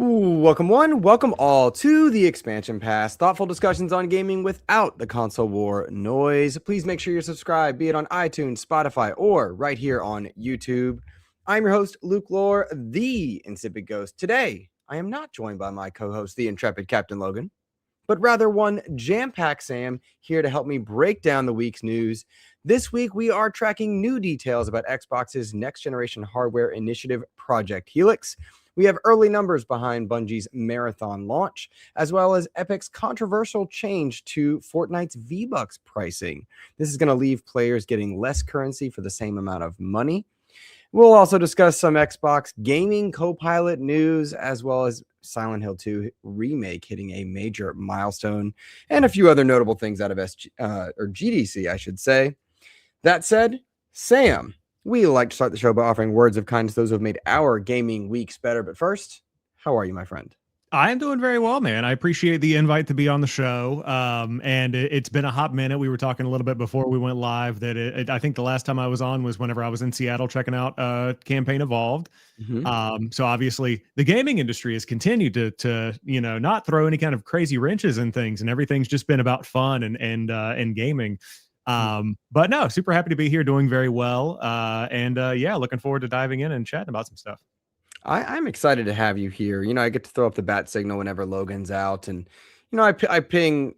Welcome one, welcome all to the Expansion Pass. Thoughtful discussions on gaming without the console war noise. Please make sure you're subscribed, be it on iTunes, Spotify, or right here on YouTube. I'm your host, Luke Lore, the Insipid Ghost. Today, I am not joined by my co-host, the intrepid Captain Logan, but rather one jam-packed Sam here to help me break down the week's news. This week, we are tracking new details about Xbox's next-generation hardware initiative, Project Helix. We have early numbers behind Bungie's Marathon launch, as well as Epic's controversial change to Fortnite's V-Bucks pricing. This is going to leave players getting less currency for the same amount of money. We'll also discuss some Xbox Gaming Copilot news, as well as Silent Hill 2 Remake hitting a major milestone, and a few other notable things out of GDC, I should say. That said, Sam, we like to start the show by offering words of kindness to those who have made our gaming weeks better. But first, how are you, my friend? I am doing very well, man. I appreciate the invite to be on the show. And it's been a hot minute. We were talking a little bit before we went live that I think the last time I was on was whenever I was in Seattle checking out Campaign Evolved. So obviously the gaming industry has continued to not throw any kind of crazy wrenches and things, and everything's just been about fun and gaming. But no, super happy to be here, doing very well. Yeah, looking forward to diving in and chatting about some stuff. I'm excited to have you here. I get to throw up the bat signal whenever Logan's out, and I ping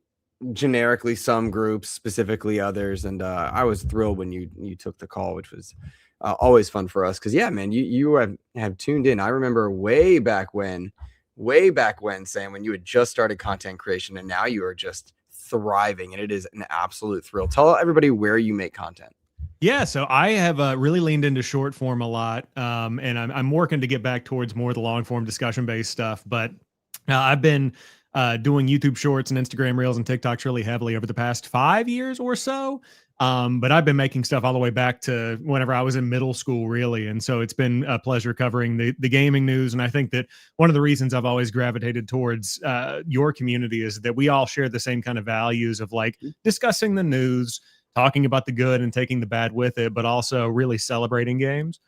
generically some groups, specifically others, and I was thrilled when you took the call, which was always fun for us. Because yeah, man, you have tuned in. I remember way back when, Sam, when you had just started content creation, and now you are just thriving, and it is an absolute thrill. Tell everybody where you make content. Yeah, so I have really leaned into short form a lot, and I'm working to get back towards more of the long form discussion based stuff. But I've been doing YouTube Shorts and Instagram Reels and TikToks really heavily over the past 5 years or so. But I've been making stuff all the way back to whenever I was in middle school, really. And so it's been a pleasure covering the gaming news. And I think that one of the reasons I've always gravitated towards your community is that we all share the same kind of values of like discussing the news, talking about the good and taking the bad with it, but also really celebrating games.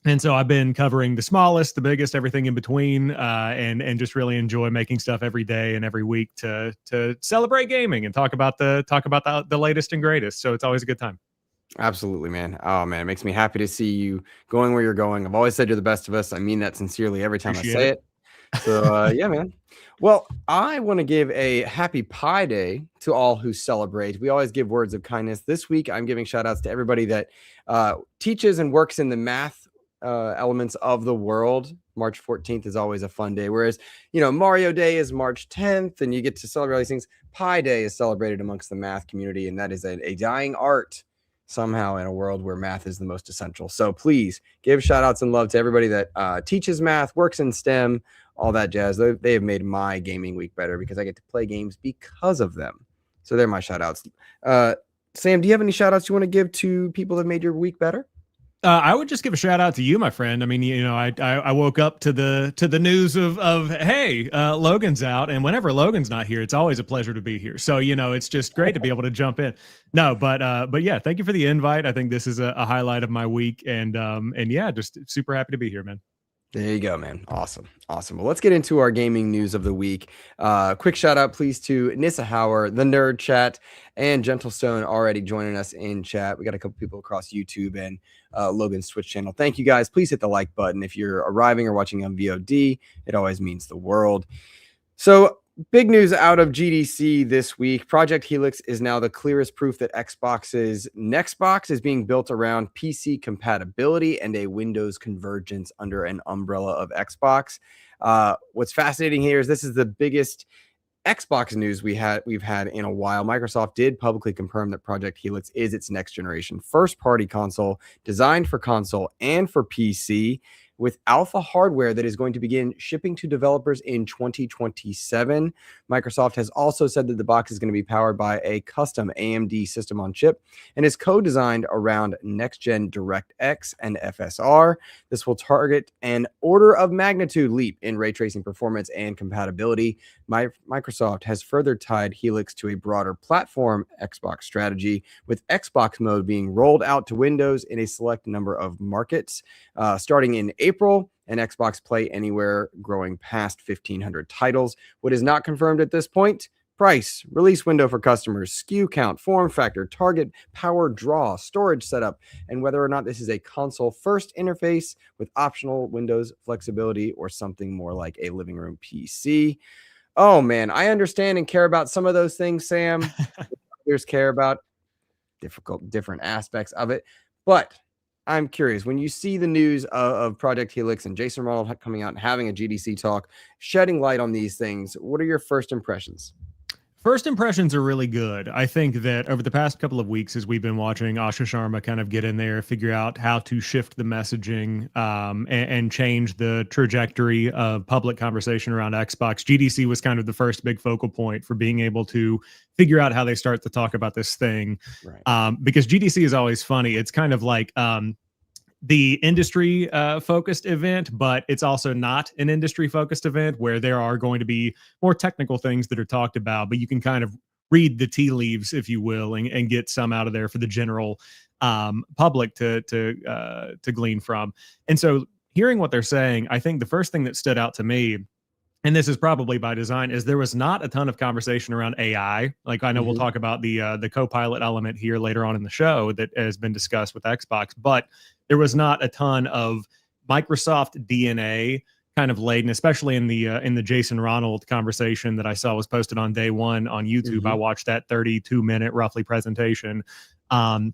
And so I've been covering the smallest, the biggest, everything in between, and just really enjoy making stuff every day and every week to celebrate gaming and talk about the latest and greatest. So it's always a good time. Absolutely, man. Oh man, it makes me happy to see you going where you're going. I've always said you're the best of us. I mean that sincerely every time I say it. So yeah, man. Well, I want to give a happy Pi Day to all who celebrate. We always give words of kindness. This week, I'm giving shout outs to everybody that teaches and works in the math elements of the world. March 14th is always a fun day. Whereas, Mario Day is March 10th and you get to celebrate these things. Pi Day is celebrated amongst the math community, and that is a dying art somehow in a world where math is the most essential. So please give shout outs and love to everybody that teaches math, works in STEM, all that jazz. They have made my gaming week better because I get to play games because of them. So they're my shout outs. Sam, do you have any shout outs you want to give to people that made your week better? I would just give a shout out to you, my friend. I mean, I woke up to the news of hey, Logan's out, and whenever Logan's not here, it's always a pleasure to be here. So it's just great to be able to jump in. No, but yeah, thank you for the invite. I think this is a highlight of my week, and yeah, just super happy to be here, man. There you go, man. Awesome. Well, let's get into our gaming news of the week. Quick shout out, please, to Nissa Hauer, the Nerd Chat, and Gentlestone already joining us in chat. We got a couple people across YouTube and Logan's Twitch channel. Thank you, guys. Please hit the like button. If you're arriving or watching on VOD, it always means the world. So, big news out of GDC this week. Project Helix is now the clearest proof that Xbox's next box is being built around PC compatibility and a Windows convergence under an umbrella of Xbox. What's fascinating here is this is the biggest Xbox news we've had in a while. Microsoft did publicly confirm that Project Helix is its next generation first-party console designed for console and for PC, with alpha hardware that is going to begin shipping to developers in 2027. Microsoft has also said that the box is going to be powered by a custom AMD system on chip and is co-designed around next-gen DirectX and FSR. This will target an order of magnitude leap in ray tracing performance and compatibility. Microsoft has further tied Helix to a broader platform Xbox strategy, with Xbox mode being rolled out to Windows in a select number of markets starting in April April, and Xbox Play Anywhere growing past 1,500 titles. What is not confirmed at this point: price, release window for customers, SKU count, form factor, target power draw, storage setup, and whether or not this is a console-first interface with optional Windows flexibility or something more like a living room PC. Oh man, I understand and care about some of those things, Sam. Others care about different aspects of it. But I'm curious, when you see the news of Project Helix and Jason Ronald coming out and having a GDC talk, shedding light on these things, what are your first impressions? First impressions are really good. I think that over the past couple of weeks, as we've been watching Asha Sharma kind of get in there, figure out how to shift the messaging and change the trajectory of public conversation around Xbox, GDC was kind of the first big focal point for being able to figure out how they start to talk about this thing. Right. Because GDC is always funny. It's kind of like the industry focused event, but it's also not an industry focused event where there are going to be more technical things that are talked about, but you can kind of read the tea leaves, if you will, and get some out of there for the general public to glean from. And so hearing what they're saying, I think the first thing that stood out to me, and this is probably by design, is there was not a ton of conversation around AI. Like, I know we'll talk about the Copilot element here later on in the show that has been discussed with Xbox, but there was not a ton of Microsoft DNA kind of laden, especially in the Jason Ronald conversation that I saw was posted on day one on YouTube. I watched that 32-minute roughly presentation. And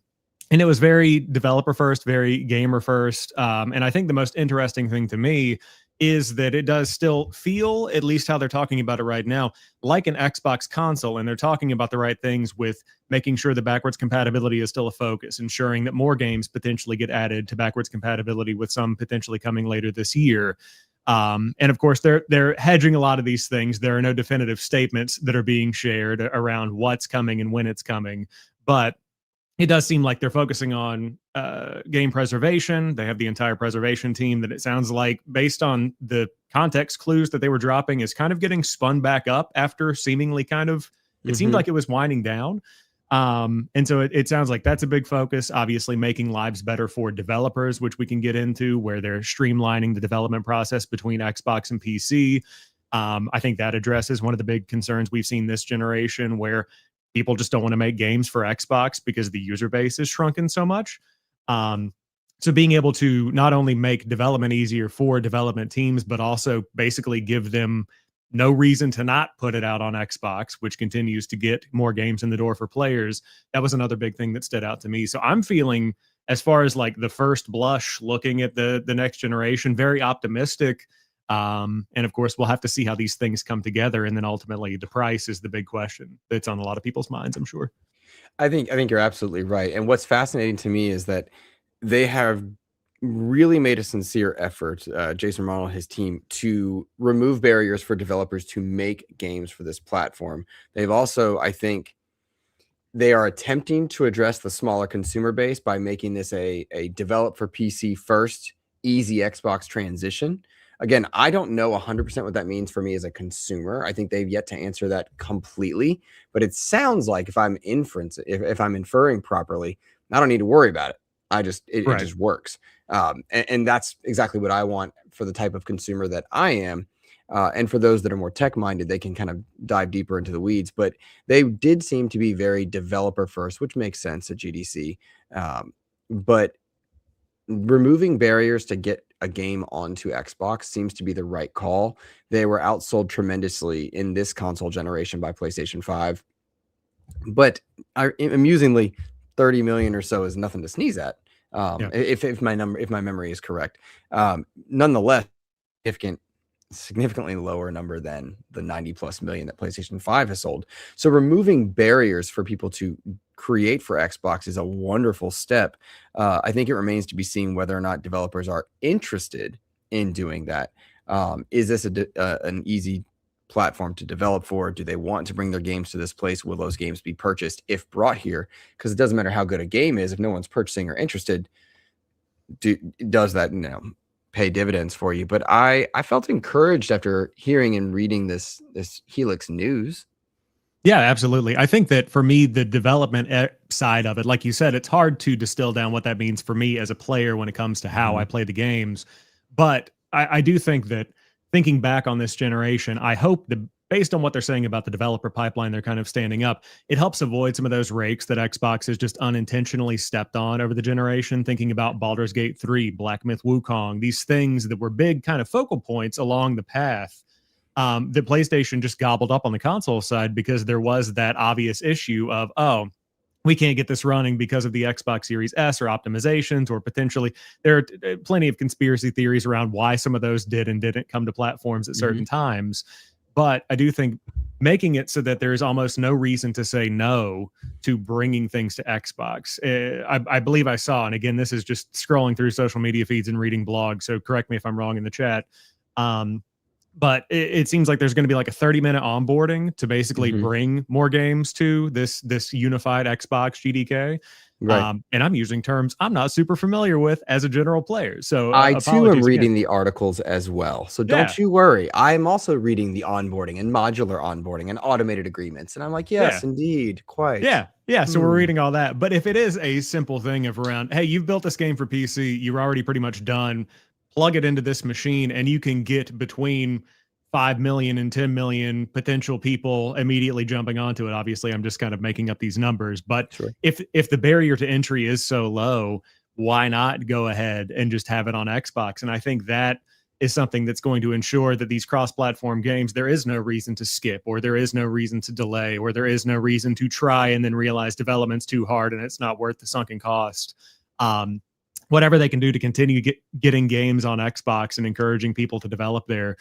it was very developer first, very gamer first. And I think the most interesting thing to me is that it does still feel, at least how they're talking about it right now, like an Xbox console. And they're talking about the right things with making sure the backwards compatibility is still a focus, ensuring that more games potentially get added to backwards compatibility, with some potentially coming later this year. And of course, they're hedging a lot of these things. There are no definitive statements that are being shared around what's coming and when it's coming. But it does seem like they're focusing on game preservation. They have the entire preservation team that, it sounds like, based on the context clues that they were dropping, is kind of getting spun back up after seemingly kind of, it seemed like it was winding down. And so it sounds like that's a big focus, obviously making lives better for developers, which we can get into, where they're streamlining the development process between Xbox and PC. I think that addresses one of the big concerns we've seen this generation, where people just don't want to make games for Xbox because the user base is shrunken so much. So being able to not only make development easier for development teams, but also basically give them no reason to not put it out on Xbox, which continues to get more games in the door for players. That was another big thing that stood out to me. So I'm feeling, as far as like the first blush, looking at the next generation, very optimistic. And of course, we'll have to see how these things come together. And then ultimately, the price is the big question that's on a lot of people's minds, I'm sure. I think you're absolutely right. And what's fascinating to me is that they have really made a sincere effort, Jason Ronald and his team, to remove barriers for developers to make games for this platform. They've also, I think, they are attempting to address the smaller consumer base by making this a develop for PC first, easy Xbox transition. Again, I don't know 100% what that means for me as a consumer. I think they've yet to answer that completely, but it sounds like if I'm inferring properly, I don't need to worry about it. It just works. And that's exactly what I want for the type of consumer that I am. And for those that are more tech minded, they can kind of dive deeper into the weeds, but they did seem to be very developer first, which makes sense at GDC. But removing barriers to get a game onto Xbox seems to be the right call. They were outsold tremendously in this console generation by PlayStation 5. But amusingly, 30 million or so is nothing to sneeze at. If my memory is correct. Nonetheless, significantly lower number than the 90 plus million that PlayStation 5 has sold. So removing barriers for people to create for Xbox is a wonderful step. I think it remains to be seen whether or not developers are interested in doing that. Is this an easy platform to develop for? Do they want to bring their games to this place? Will those games be purchased if brought here? Because it doesn't matter how good a game is, if no one's purchasing or interested, does that, pay dividends for you? But I felt encouraged after hearing and reading this Helix news. Yeah, absolutely. I think that for me, the development side of it, like you said, it's hard to distill down what that means for me as a player when it comes to how I play the games. But I do think that thinking back on this generation, I hope that based on what they're saying about the developer pipeline they're kind of standing up, it helps avoid some of those rakes that Xbox has just unintentionally stepped on over the generation. Thinking about Baldur's Gate 3, Black Myth Wukong, these things that were big kind of focal points along the path that PlayStation just gobbled up on the console side because there was that obvious issue of, oh, we can't get this running because of the Xbox Series S or optimizations, or potentially there are plenty of conspiracy theories around why some of those did and didn't come to platforms at certain times. But I do think making it so that there is almost no reason to say no to bringing things to Xbox. I believe I saw, and again, this is just scrolling through social media feeds and reading blogs, so correct me if I'm wrong in the chat. But it seems like there's going to be like a 30-minute onboarding to basically bring more games to this unified Xbox GDK. Right. And I'm using terms I'm not super familiar with as a general player. So I too am reading again. the articles as well. So don't you worry. I'm also reading the onboarding and modular onboarding and automated agreements. And I'm like, yes, indeed, quite. Yeah. So we're reading all that. But if it is a simple thing of around, hey, you've built this game for PC, you're already pretty much done. Plug it into this machine, and you can get between 5 million and 10 million potential people immediately jumping onto it. Obviously, I'm just kind of making up these numbers, but if the barrier to entry is so low, why not go ahead and just have it on Xbox? And I think that is something that's going to ensure that these cross-platform games, there is no reason to skip, or there is no reason to delay, or there is no reason to try and then realize development's too hard and it's not worth the sunken cost. Whatever they can do to continue getting games on Xbox and encouraging people to develop there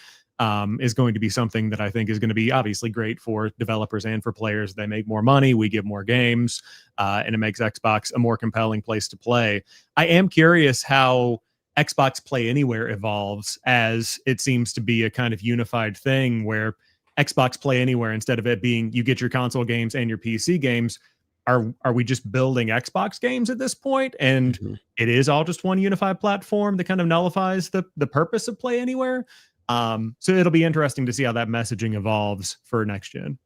is going to be something that I think is going to be obviously great for developers and for players. They make more money, we get more games, and it makes Xbox a more compelling place to play. I am curious how Xbox Play Anywhere evolves, as it seems to be a kind of unified thing where Xbox Play Anywhere, instead of it being you get your console games and your PC games, are we just building Xbox games at this point? And it is all just one unified platform that kind of nullifies the purpose of Play Anywhere. So it'll be interesting to see how that messaging evolves for next gen.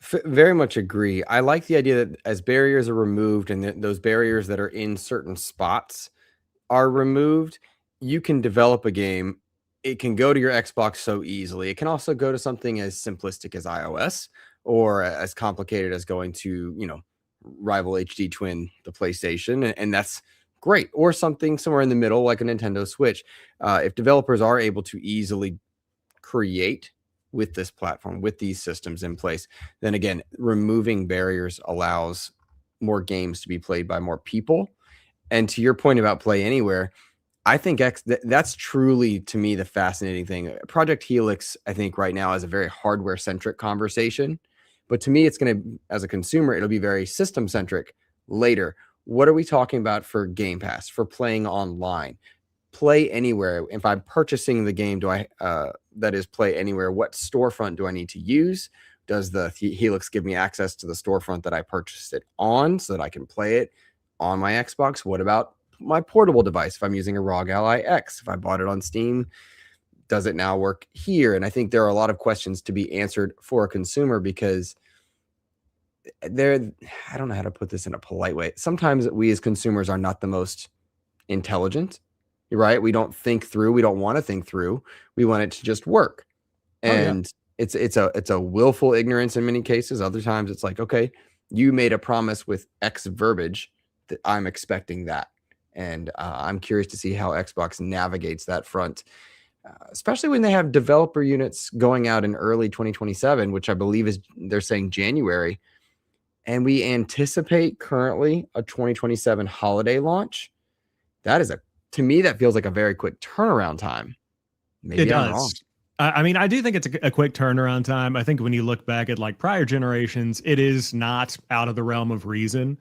Very much agree. I like the idea that as barriers are removed and those barriers that are in certain spots are removed, you can develop a game. It can go to your Xbox so easily. It can also go to something as simplistic as iOS, or as complicated as going to, rival HD twin the PlayStation, and that's great. Or something somewhere in the middle like a Nintendo Switch. If developers are able to easily create with this platform, with these systems in place, then again, removing barriers allows more games to be played by more people. And to your point about Play Anywhere, I think that's truly, to me, the fascinating thing. Project Helix, I think right now is a very hardware centric conversation. But to me, it's going to, as a consumer, it'll be very system centric later. What are we talking about for Game Pass, for playing online? Play Anywhere. If I'm purchasing the game, that is Play Anywhere, what storefront do I need to use? Does the Helix give me access to the storefront that I purchased it on so that I can play it on my Xbox? What about my portable device? If I'm using a ROG Ally X, if I bought it on Steam, does it now work here? And I think there are a lot of questions to be answered for a consumer, because I don't know how to put this in a polite way. Sometimes we as consumers are not the most intelligent, right? We don't think through. We don't want to think through. We want it to just work. And it's a willful ignorance in many cases. Other times it's like, okay, you made a promise with X verbiage that I'm expecting that. And I'm curious to see how Xbox navigates that front, especially when they have developer units going out in early 2027, which I believe they're saying January. And we anticipate currently a 2027 holiday launch. To me, that feels like a very quick turnaround time. Maybe I'm wrong. I mean, I do think it's a quick turnaround time. I think when you look back at like prior generations, it is not out of the realm of reason.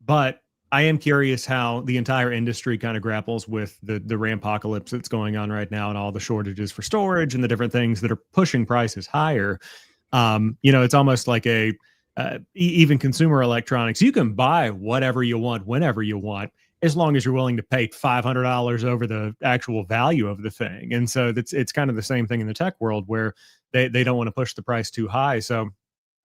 But I am curious how the entire industry kind of grapples with the rampocalypse that's going on right now, and all the shortages for storage and the different things that are pushing prices higher. It's almost like even consumer electronics. You can buy whatever you want, whenever you want, as long as you're willing to pay $500 over the actual value of the thing. And so it's kind of the same thing in the tech world, where they don't want to push the price too high. So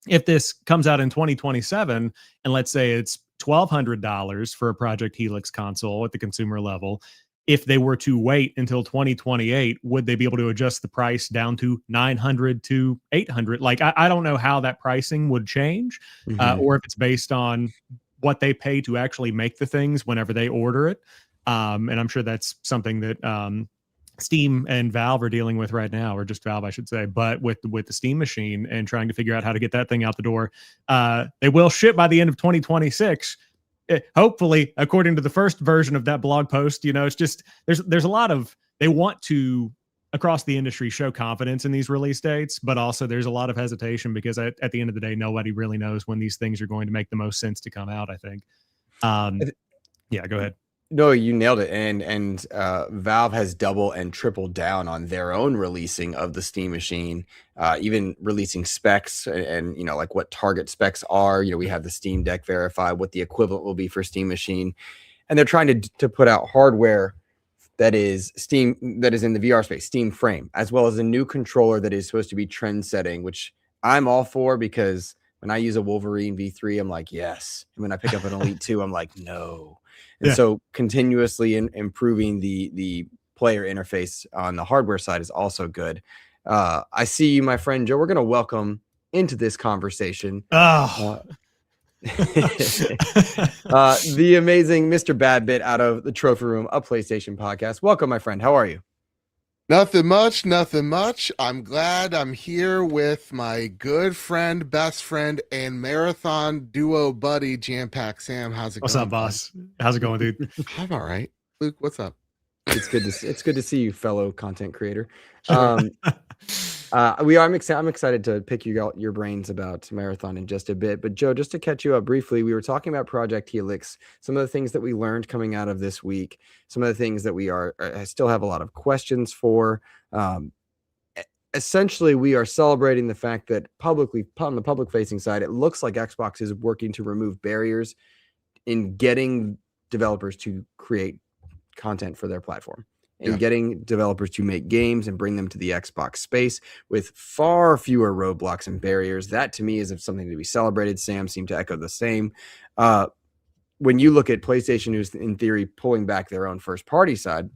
if this comes out in 2027, and let's say it's $1,200 for a Project Helix console at the consumer level, if they were to wait until 2028, would they be able to adjust the price down to 900 to 800? Like, I don't know how that pricing would change, or if it's based on what they pay to actually make the things whenever they order it. And I'm sure that's something that Steam and Valve are dealing with right now, or just Valve, I should say. But with the Steam machine and trying to figure out how to get that thing out the door, they will ship by the end of 2026. Hopefully, according to the first version of that blog post. It's just there's a lot of, they want to, across the industry, show confidence in these release dates, but also there's a lot of hesitation because at the end of the day, nobody really knows when these things are going to make the most sense to come out, I think. Yeah, go ahead. No, you nailed it. And Valve has double and tripled down on their own releasing of the Steam machine, even releasing specs and like what target specs are. We have the Steam Deck verify what the equivalent will be for Steam machine, and they're trying to put out hardware that is in the VR space, Steam Frame, as well as a new controller that is supposed to be trend setting, which I'm all for, because when I use a Wolverine V3, I'm like, yes. And when I pick up an Elite 2, I'm like, no. And so continuously improving the player interface on the hardware side is also good. I see you, my friend Joe. We're going to welcome into this conversation the amazing MrBadBit out of the Trophy Room, a PlayStation podcast. Welcome, my friend. How are you? Nothing much. I'm glad I'm here with my good friend, best friend, and marathon duo buddy, Jam Pack Sam. How's it going? What's up, boss? How's it going, dude? I'm all right. Luke, what's up? It's good to see you, fellow content creator. I'm excited to pick your brains about Marathon in just a bit. But Joe, just to catch you up briefly, we were talking about Project Helix, some of the things that we learned coming out of this week, some of the things that I still have a lot of questions for. Essentially, we are celebrating the fact that publicly, on the public facing side, it looks like Xbox is working to remove barriers in getting developers to create content for their platform, and getting developers to make games and bring them to the Xbox space with far fewer roadblocks and barriers. That to me is something to be celebrated. Sam seemed to echo the same. When you look at PlayStation, who's in theory pulling back their own first party side,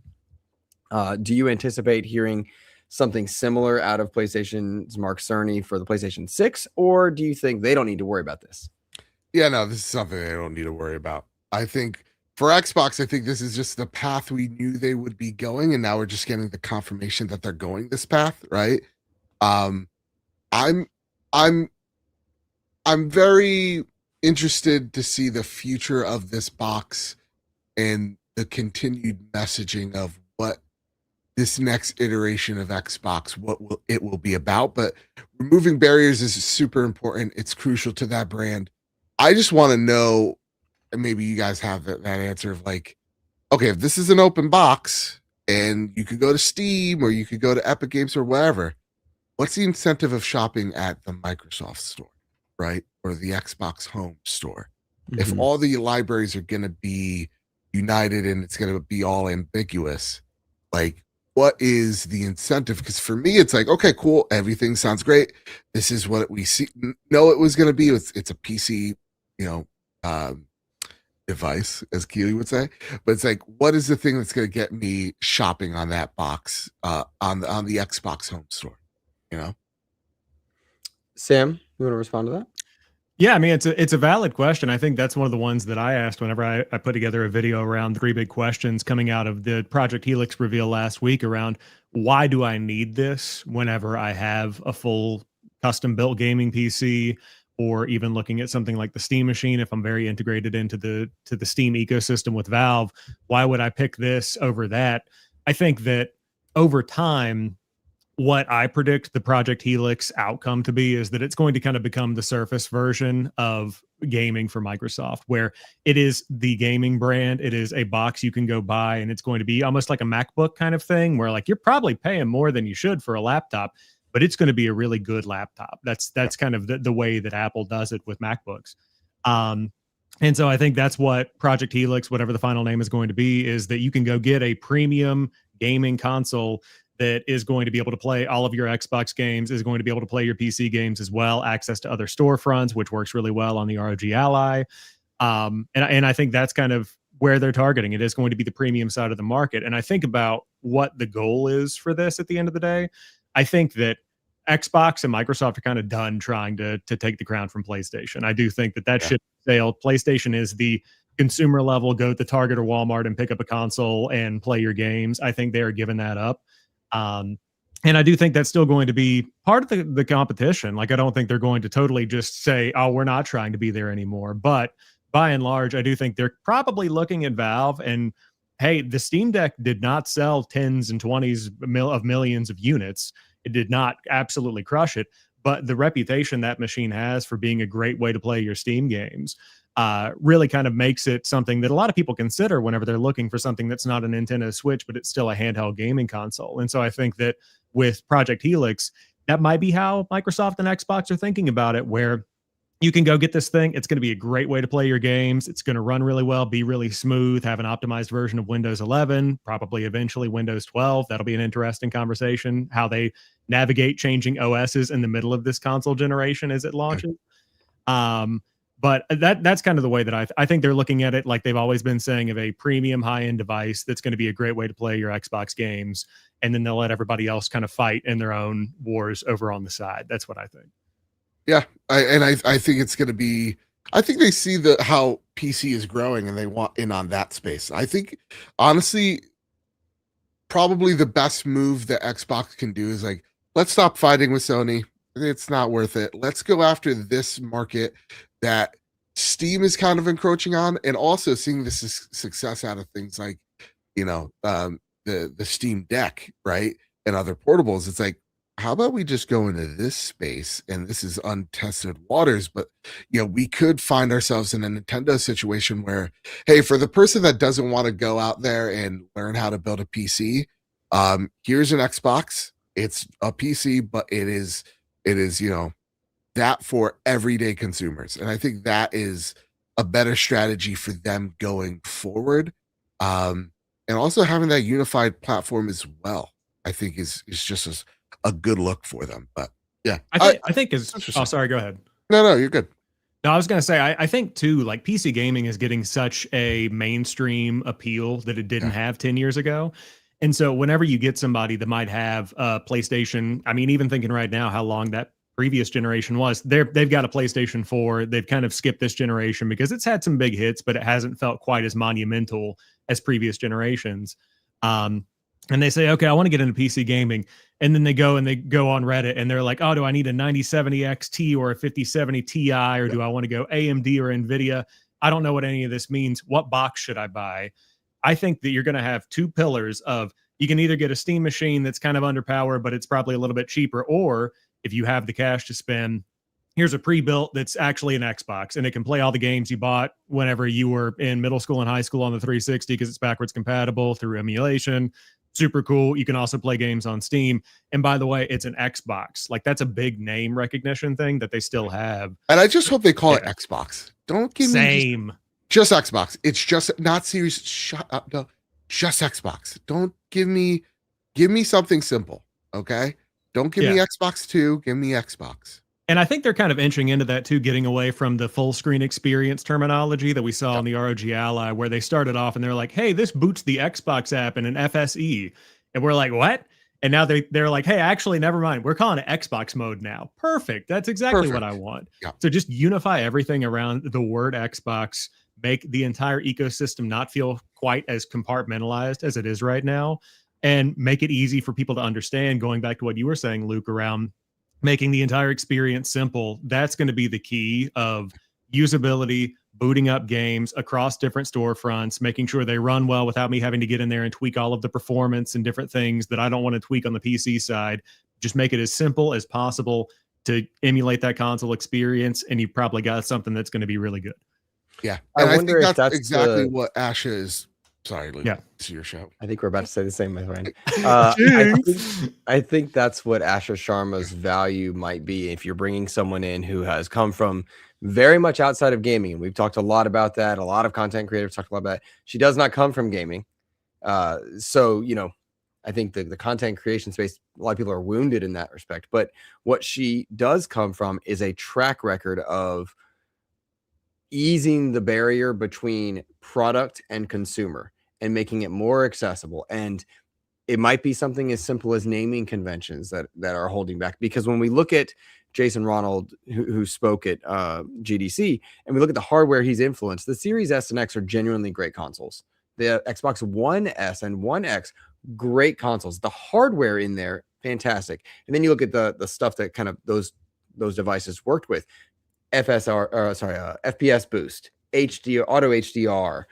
do you anticipate hearing something similar out of PlayStation's Mark Cerny for the PlayStation 6, or do you think they don't need to worry about this? Yeah, no, this is something they don't need to worry about. I think for Xbox, I think this is just the path we knew they would be going, and now we're just getting the confirmation that they're going this path, right? I'm very interested to see the future of this box and the continued messaging of what this next iteration of Xbox, it will be about. But removing barriers is super important. It's crucial to that brand. I just want to know, and maybe you guys have that answer of like, okay, if this is an open box and you could go to Steam or you could go to Epic Games or wherever, what's the incentive of shopping at the Microsoft store, right? Or the Xbox Home store? If all the libraries are going to be united and it's going to be all ambiguous, like, what is the incentive? Because for me, it's like, okay, cool. Everything sounds great. This is what we know it was going to be. It's a PC, device, as Keely would say. But it's like, what is the thing that's going to get me shopping on that box, on the Xbox Home store? Sam, you want to respond to that? Yeah, I mean, it's a valid question. I think that's one of the ones that I asked whenever I put together a video around 3 big questions coming out of the Project Helix reveal last week around why do I need this whenever I have a full custom built gaming PC, or even looking at something like the Steam machine. If I'm very integrated into the Steam ecosystem with Valve, why would I pick this over that? I think that over time, what I predict the Project Helix outcome to be is that it's going to kind of become the Surface version of gaming for Microsoft, where it is the gaming brand. It is a box you can go buy, and it's going to be almost like a MacBook kind of thing, where like you're probably paying more than you should for a laptop, but it's going to be a really good laptop. That's kind of the way that Apple does it with MacBooks. And so I think that's what Project Helix, whatever the final name is going to be, is that you can go get a premium gaming console that is going to be able to play all of your Xbox games, is going to be able to play your PC games as well, access to other storefronts, which works really well on the ROG Ally. And I think that's kind of where they're targeting. It is going to be the premium side of the market. And I think about what the goal is for this at the end of the day. I think that Xbox and Microsoft are kind of done trying to take the crown from PlayStation. I do think that ship sailed. PlayStation is the consumer level, go to Target or Walmart and pick up a console and play your games. I think they are giving that up. And I do think that's still going to be part of the competition. Like, I don't think they're going to totally just say, oh, we're not trying to be there anymore. But by and large, I do think they're probably looking at Valve and, hey, the Steam Deck did not sell tens and 20s of millions of units. It did not absolutely crush it. But the reputation that machine has for being a great way to play your Steam games really kind of makes it something that a lot of people consider whenever they're looking for something that's not a Nintendo Switch, but it's still a handheld gaming console. And so I think that with Project Helix, that might be how Microsoft and Xbox are thinking about it, where you can go get this thing. It's going to be a great way to play your games. It's going to run really well, be really smooth, have an optimized version of Windows 11, probably eventually Windows 12. That'll be an interesting conversation, how they navigate changing OSs in the middle of this console generation as it launches. But that's kind of the way that I think they're looking at it, like they've always been saying, of a premium high-end device that's going to be a great way to play your Xbox games. And then they'll let everybody else kind of fight in their own wars over on the side. That's what I think. Yeah, I think it's going to be. I think they see how PC is growing and they want in on that space. I think, honestly, probably the best move that Xbox can do is like, let's stop fighting with Sony. It's not worth it. Let's go after this market that Steam is kind of encroaching on, and also seeing the success out of things like, the Steam Deck, right, and other portables. It's like, how about we just go into this space? And this is untested waters, but we could find ourselves in a Nintendo situation where, hey, for the person that doesn't want to go out there and learn how to build a PC, here's an Xbox. It's a PC, but it is that for everyday consumers. And I think that is a better strategy for them going forward. And also having that unified platform as well, I think is just a good look for them. But yeah, I think is, oh, sorry, go ahead. No, you're good. No, I was going to say, I think too, like PC gaming is getting such a mainstream appeal that it didn't have 10 years ago. And so whenever you get somebody that might have a PlayStation, I mean, even thinking right now how long that previous generation was, they've got a PlayStation 4. They've kind of skipped this generation because it's had some big hits, but it hasn't felt quite as monumental as previous generations. And they say, okay, I want to get into PC gaming. And then they go on Reddit and they're like, oh, do I need a 9070 XT or a 5070 Ti, or do I want to go AMD or NVIDIA? I don't know what any of this means. What box should I buy? I think that you're going to have two pillars of, you can either get a Steam machine that's kind of underpowered, but it's probably a little bit cheaper, or if you have the cash to spend, here's a pre-built that's actually an Xbox, and it can play all the games you bought whenever you were in middle school and high school on the 360 because it's backwards compatible through emulation. Super cool. You can also play games on Steam. And by the way, it's an Xbox. Like, that's a big name recognition thing that they still have. And I just hope they call it Xbox. Don't give me just Xbox. It's just not Series. Shut up. No, just Xbox. Don't give me something simple. Okay. Don't give me Xbox 2. Give me Xbox. And I think they're kind of inching into that too, getting away from the full screen experience terminology that we saw in the ROG Ally, where they started off and they're like, hey, this boots the Xbox app in an FSE. And we're like, what? And now they're like, hey, actually, never mind. We're calling it Xbox mode now. Perfect. That's exactly what I want. Yeah. So just unify everything around the word Xbox, make the entire ecosystem not feel quite as compartmentalized as it is right now, and make it easy for people to understand, going back to what you were saying, Luke, around making the entire experience simple. That's going to be the key of usability, booting up games across different storefronts, making sure they run well without me having to get in there and tweak all of the performance and different things that I don't want to tweak on the PC side. Just make it as simple as possible to emulate that console experience, and you probably got something that's going to be really good. Yeah. And I think that's exactly what Asha is. Sorry, Luke. Yeah, it's your show. I think we're about to say the same, my friend. I think that's what Asha Sharma's value might be. If you're bringing someone in who has come from very much outside of gaming, and we've talked a lot about that. A lot of content creators talked a lot about it. She does not come from gaming. So, I think the content creation space, a lot of people are wounded in that respect. But what she does come from is a track record of easing the barrier between product and consumer and making it more accessible. And it might be something as simple as naming conventions that are holding back, because when we look at Jason Ronald, who spoke at GDC, and we look at the hardware he's influenced, the Series S and X are genuinely great consoles. The Xbox One S and One X, great consoles. The hardware in there, fantastic. And then you look at the stuff that kind of those devices worked with. FPS boost, HD, auto HDR,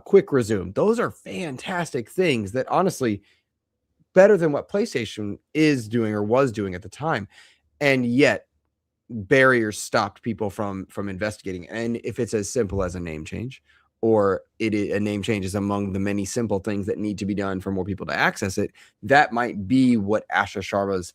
quick resume. Those are fantastic things that honestly better than what PlayStation is doing or was doing at the time. And yet barriers stopped people from investigating. And if it's as simple as a name change, or a name change is among the many simple things that need to be done for more people to access it, that might be what Asha Sharma's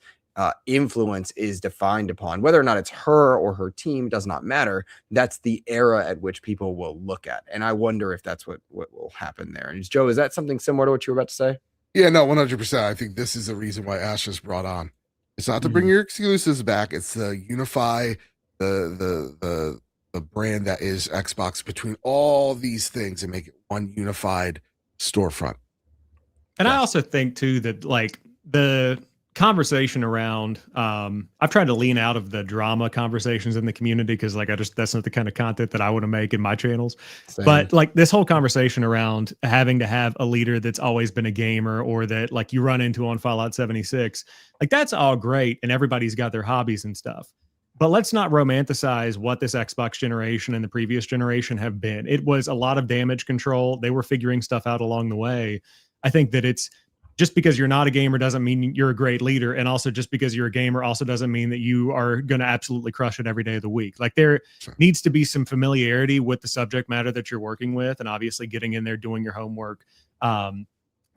influence is defined upon. Whether or not it's her or her team does not matter. That's the era at which people will look at. And I wonder if that's what will happen there. And Joe, is that something similar to what you were about to say? Yeah, no, 100%. I think this is the reason why Asha's brought on. It's not to bring your exclusives back. It's to unify the brand that is Xbox between all these things and make it one unified storefront. And I also think too that like the conversation around I've tried to lean out of the drama conversations in the community, because like that's not the kind of content that I want to make in my channels. Same. But like this whole conversation around having to have a leader that's always been a gamer, or that like you run into on Fallout 76, like that's all great and everybody's got their hobbies and stuff. But let's not romanticize what this Xbox generation and the previous generation have been. It was a lot of damage control. They were figuring stuff out along the way. I think that it's just because you're not a gamer doesn't mean you're a great leader. And also just because you're a gamer also doesn't mean that you are going to absolutely crush it every day of the week. Like there needs to be some familiarity with the subject matter that you're working with, and obviously getting in there, doing your homework,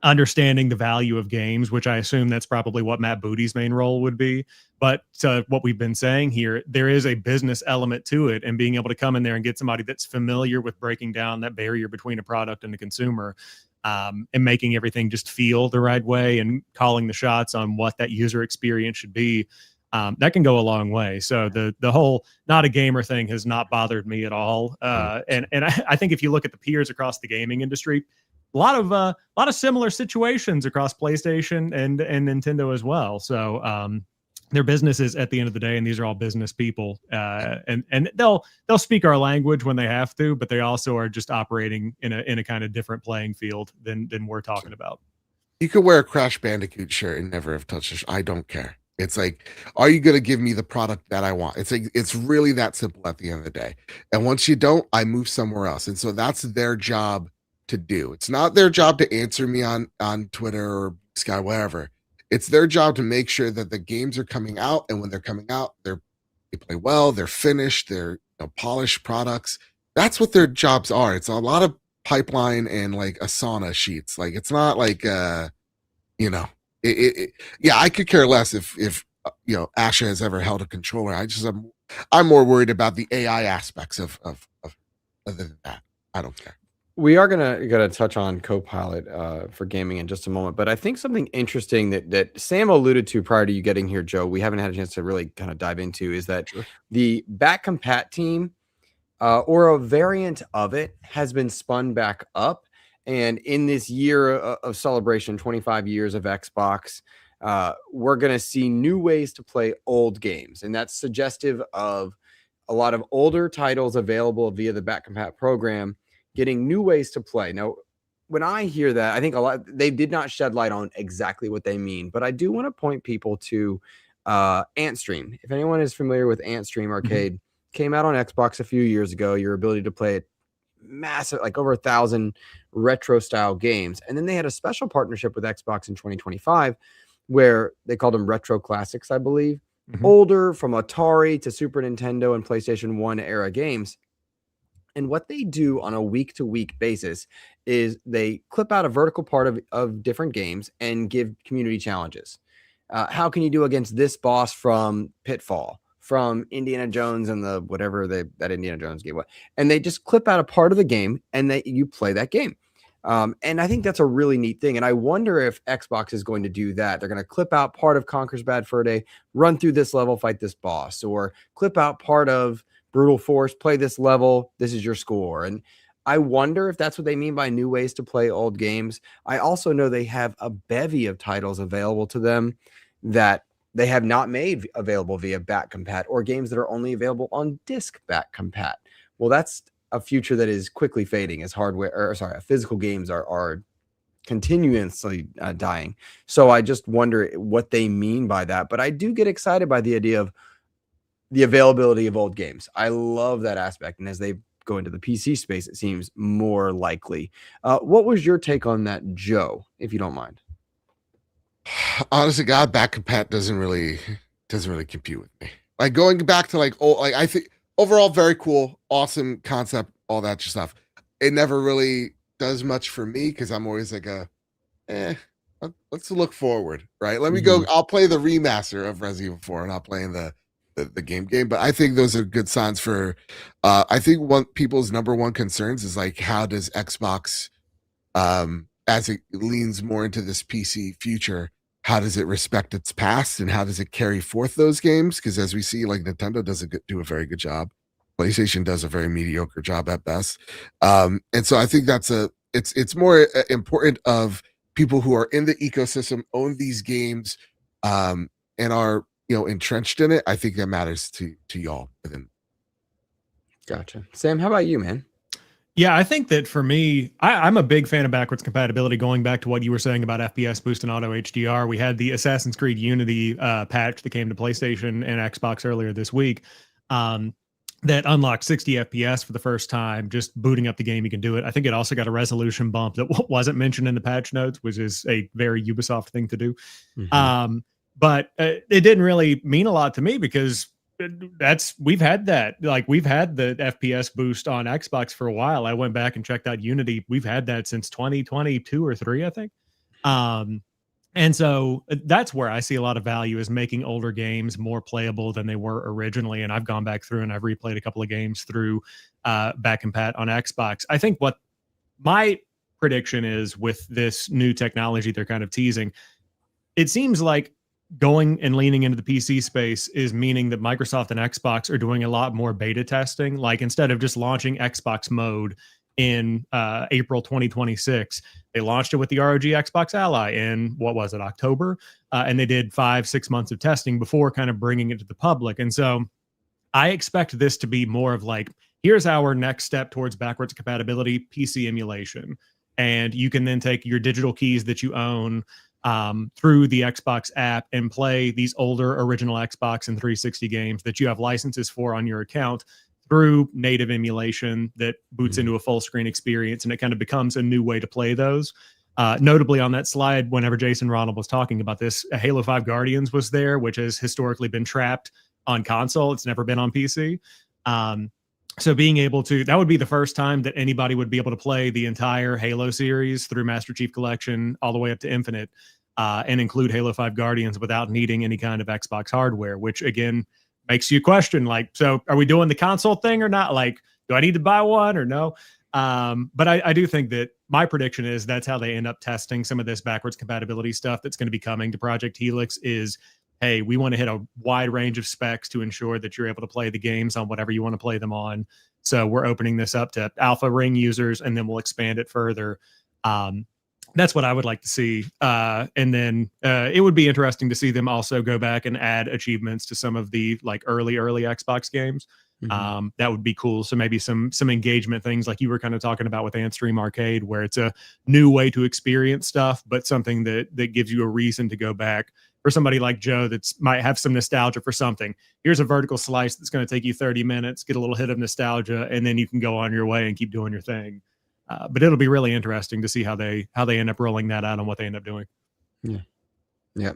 understanding the value of games, which I assume that's probably what Matt Booty's main role would be. But what we've been saying here, there is a business element to it, and being able to come in there and get somebody that's familiar with breaking down that barrier between a product and the consumer, and making everything just feel the right way and calling the shots on what that user experience should be, that can go a long way. So the whole not a gamer thing has not bothered me at all. And I think if you look at the peers across the gaming industry, a lot of similar situations across PlayStation and Nintendo as well. So their businesses at the end of the day, and these are all business people, and they'll speak our language when they have to, but they also are just operating in a kind of different playing field than we're talking about. You could wear a Crash Bandicoot shirt and never have touched it. I don't care. It's like, are you going to give me the product that I want? It's like, it's really that simple at the end of the day. And once you don't, I move somewhere else. And so that's their job to do. It's not their job to answer me on Twitter or Sky, whatever. It's their job to make sure that the games are coming out, and when they're coming out, they play well, they're finished, they're polished products. That's what their jobs are. It's a lot of pipeline and like Asana sheets. Like it's not like yeah, I could care less if Asha has ever held a controller. I'm more worried about the AI aspects of other than that. I don't care. We are gonna touch on Copilot for gaming in just a moment, but I think something interesting that Sam alluded to prior to you getting here, Joe, we haven't had a chance to really kind of dive into, is that the back compat team or a variant of it has been spun back up. And in this year of celebration, 25 years of Xbox, we're going to see new ways to play old games. And that's suggestive of a lot of older titles available via the back compat program, getting new ways to play. Now, when I hear that, I think they did not shed light on exactly what they mean, but I do want to point people to Antstream. If anyone is familiar with Antstream Arcade, came out on Xbox a few years ago. Your ability to play it massive, like over 1,000 retro style games. And then they had a special partnership with Xbox in 2025 where they called them Retro Classics, I believe. Older, from Atari to Super Nintendo and PlayStation 1 era games. And what they do on a week-to-week basis is they clip out a vertical part of different games and give community challenges. How can you do against this boss from Pitfall, from Indiana Jones and the whatever that Indiana Jones game was? And they just clip out a part of the game and you play that game. And I think that's a really neat thing. And I wonder if Xbox is going to do that. They're going to clip out part of Conker's Bad Fur Day, run through this level, fight this boss, or clip out part of Brutal Force, play this level, this is your score. And I wonder if that's what they mean by new ways to play old games. I also know they have a bevy of titles available to them that they have not made available via back compat, or games that are only available on disc back compat. Well, that's a future that is quickly fading as physical games are continuously dying. So I just wonder what they mean by that. But I do get excited by the idea of the availability of old games. I love that aspect. And as they go into the PC space, it seems more likely. What was your take on that, Joe, if you don't mind? Honestly, God, back compat doesn't really compute with me. Like going back to I think overall very cool, awesome concept, all that stuff. It never really does much for me because I'm always like let's look forward, right? Let me go. I'll play the remaster of Resident Evil 4 and I'll play in the game. But I think those are good signs for I think people's number one concerns is like, how does Xbox as it leans more into this PC future, how does it respect its past and how does it carry forth those games? Because as we see, like Nintendo doesn't do a very good job. PlayStation does a very mediocre job at best. And so I think it's more important of people who are in the ecosystem, own these games, and are entrenched in it. I think that matters to y'all. Gotcha. Sam, how about you, man? Yeah, I think that for me, I'm a big fan of backwards compatibility. Going back to what you were saying about FPS boost and auto HDR, we had the Assassin's Creed Unity patch that came to PlayStation and Xbox earlier this week that unlocked 60 FPS for the first time. Just booting up the game, you can do it. I think it also got a resolution bump that wasn't mentioned in the patch notes, which is a very Ubisoft thing to do. But it didn't really mean a lot to me because we've had the FPS boost on Xbox for a while. I went back and checked out Unity. We've had that since 2022 or 3, I think. And so that's where I see a lot of value, is making older games more playable than they were originally. And I've gone back through and I've replayed a couple of games through back compat on Xbox. I think what my prediction is with this new technology they're kind of teasing, it seems like going and leaning into the PC space is meaning that Microsoft and Xbox are doing a lot more beta testing. Like instead of just launching Xbox mode in April 2026, they launched it with the ROG Xbox Ally in, what was it, October? And they did 5-6 months of testing before kind of bringing it to the public. And so I expect this to be more of like, here's our next step towards backwards compatibility, PC emulation. And you can then take your digital keys that you own through the Xbox app and play these older original Xbox and 360 games that you have licenses for on your account through native emulation that boots into a full screen experience. And it kind of becomes a new way to play those. Notably on that slide, whenever Jason Ronald was talking about this, Halo 5 Guardians was there, which has historically been trapped on console. It's never been on PC. So being able to, that would be the first time that anybody would be able to play the entire Halo series through Master Chief Collection all the way up to Infinite and include Halo 5 Guardians without needing any kind of Xbox hardware, which again makes you question, like, so are we doing the console thing or not? Like, do I need to buy one or no? But I do think that my prediction is that's how they end up testing some of this backwards compatibility stuff that's going to be coming to Project Helix is, hey, we want to hit a wide range of specs to ensure that you're able to play the games on whatever you want to play them on. So we're opening this up to alpha ring users, and then we'll expand it further. That's what I would like to see. And then it would be interesting to see them also go back and add achievements to some of the like early Xbox games. That would be cool. So maybe some engagement things like you were kind of talking about with Antstream Arcade, where it's a new way to experience stuff, but something that gives you a reason to go back. For somebody like Joe that's might have some nostalgia for something, here's a vertical slice that's going to take you 30 minutes, get a little hit of nostalgia, and then you can go on your way and keep doing your thing. But it'll be really interesting to see how they end up rolling that out and what they end up doing. Yeah,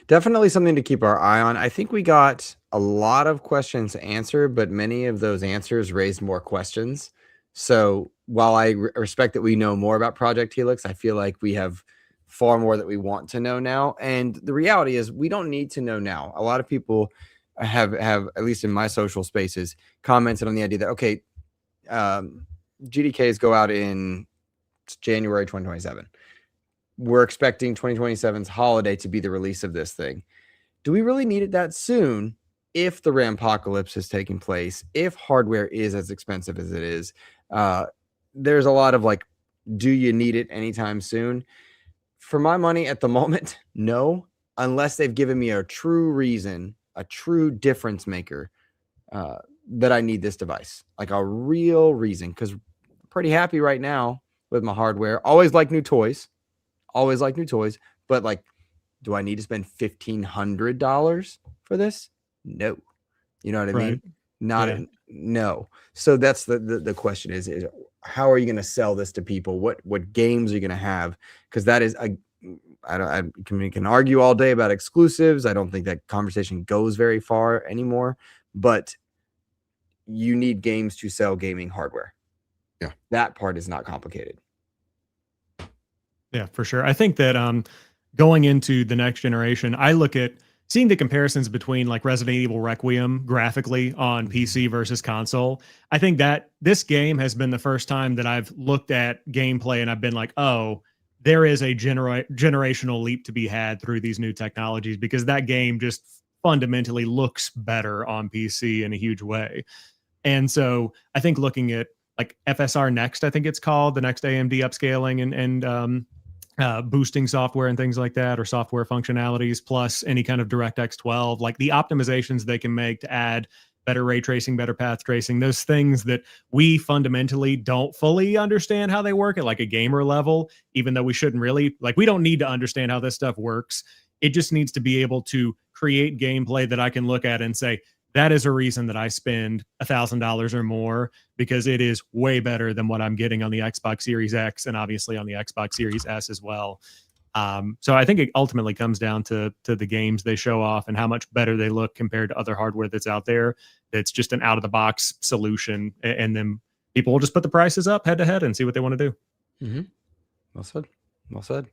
definitely something to keep our eye on. I think we got a lot of questions answered, but many of those answers raised more questions. So while I respect that we know more about Project Helix, I feel like we have far more that we want to know now. And the reality is we don't need to know now. A lot of people have at least in my social spaces, commented on the idea that, okay, GDKs go out in January 2027. We're expecting 2027's holiday to be the release of this thing. Do we really need it that soon if the Rampapocalypse is taking place, if hardware is as expensive as it is, there's a lot of like, do you need it anytime soon? For my money at the moment, no, unless they've given me a true reason, a true difference maker, that I need this device, like a real reason. Because pretty happy right now with my hardware. Always like new toys, but like, do I need to spend $1,500 for this? No. You know what I mean? No. So that's the question is how are you going to sell this to people? What games are you going to have? Because that is I can argue all day about exclusives. I don't think that conversation goes very far anymore, but you need games to sell gaming hardware. Yeah. That part is not complicated. Yeah, for sure. I think that going into the next generation, I look at seeing the comparisons between like Resident Evil Requiem graphically on PC versus console. I think that this game has been the first time that I've looked at gameplay and I've been like, oh, there is a generational leap to be had through these new technologies, because that game just fundamentally looks better on PC in a huge way. And so I think looking at like FSR Next, I think it's called, the next AMD upscaling and boosting software and things like that, or software functionalities, plus any kind of DirectX 12, like the optimizations they can make to add better ray tracing, better path tracing, those things that we fundamentally don't fully understand how they work at like a gamer level, even though we shouldn't really, like, we don't need to understand how this stuff works. It just needs to be able to create gameplay that I can look at and say, that is a reason that I spend $1,000 or more, because it is way better than what I'm getting on the Xbox Series X and obviously on the Xbox Series S as well. So I think it ultimately comes down to the games they show off and how much better they look compared to other hardware that's out there. That's just an out of the box solution, and then people will just put the prices up head to head and see what they want to do. Mm-hmm. Well said.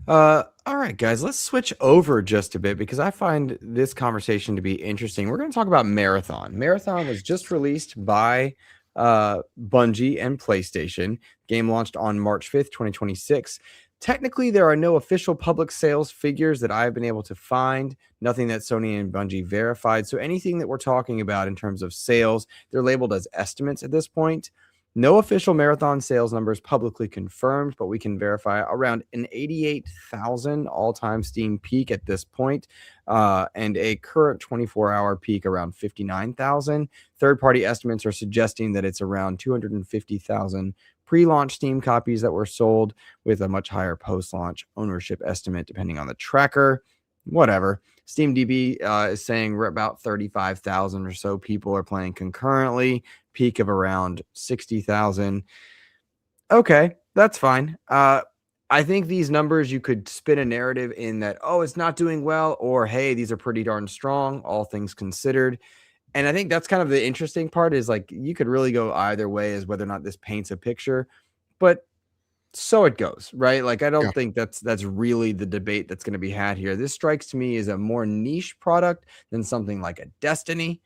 All right, guys, let's switch over just a bit because I find this conversation to be interesting. We're going to talk about Marathon. Marathon was just released by Bungie and PlayStation. Game launched on March 5th, 2026. Technically, there are no official public sales figures that I've been able to find, nothing that Sony and Bungie verified. So anything that we're talking about in terms of sales, they're labeled as estimates at this point. No official Marathon sales numbers publicly confirmed, but we can verify around an 88,000 all-time Steam peak at this point, and a current 24-hour peak around 59,000. Third-party estimates are suggesting that it's around 250,000 pre-launch Steam copies that were sold, with a much higher post-launch ownership estimate depending on the tracker. Whatever. SteamDB is saying we're about 35,000 or so people are playing concurrently, peak of around 60,000. Okay, that's fine. I think these numbers, you could spin a narrative in that, oh, it's not doing well, or hey, these are pretty darn strong, all things considered. And I think that's kind of the interesting part, is like you could really go either way as whether or not this paints a picture, but so it goes, right? Like, I don't think that's really the debate that's going to be had here. This strikes to me as a more niche product than something like a Destiny,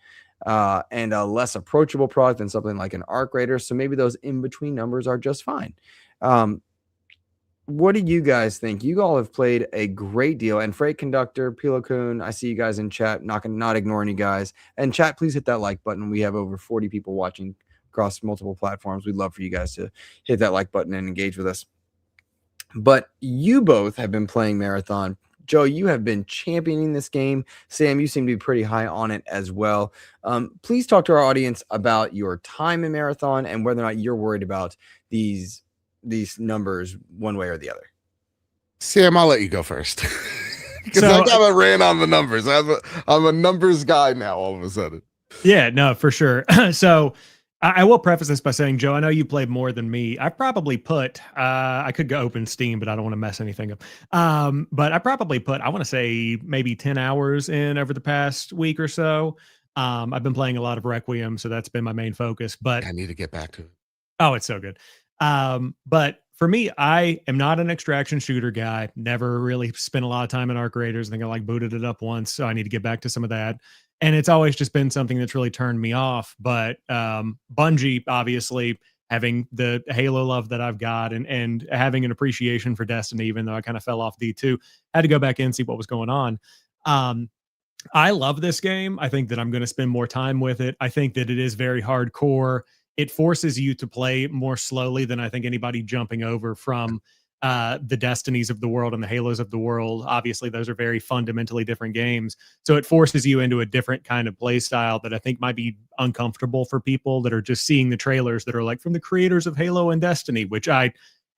and a less approachable product than something like an Arc Raider. So maybe those in-between numbers are just fine. What do you guys think? You all have played a great deal. And Freight Conductor, Pilokun, I see you guys in chat, not ignoring you guys. And chat, please hit that like button. We have over 40 people watching across multiple platforms. We'd love for you guys to hit that like button and engage with us. But you both have been playing Marathon. Joe, you have been championing this game. Sam, you seem to be pretty high on it as well. Please talk to our audience about your time in Marathon and whether or not you're worried about these numbers one way or the other. Sam, I'll let you go first. Because I got a rant on the numbers. I'm a numbers guy now all of a sudden. Yeah, no, for sure. So I will preface this by saying, Joe, I know you played more than me. I probably put, I could go open Steam, but I don't want to mess anything up. But I probably put, I want to say maybe 10 hours in over the past week or so. I've been playing a lot of Requiem, so that's been my main focus. But I need to get back to it. Oh, it's so good. But for me, I am not an extraction shooter guy. Never really spent a lot of time in Arc Raiders. I think I like booted it up once, so I need to get back to some of that. And it's always just been something that's really turned me off. But Bungie, obviously, having the Halo love that I've got and having an appreciation for Destiny, even though I kind of fell off D2, had to go back in and see what was going on. I love this game. I think that I'm going to spend more time with it. I think that it is very hardcore. It forces you to play more slowly than I think anybody jumping over from the Destinies of the world and the Halos of the world. Obviously, those are very fundamentally different games. So it forces you into a different kind of play style that I think might be uncomfortable for people that are just seeing the trailers that are like from the creators of Halo and Destiny, which I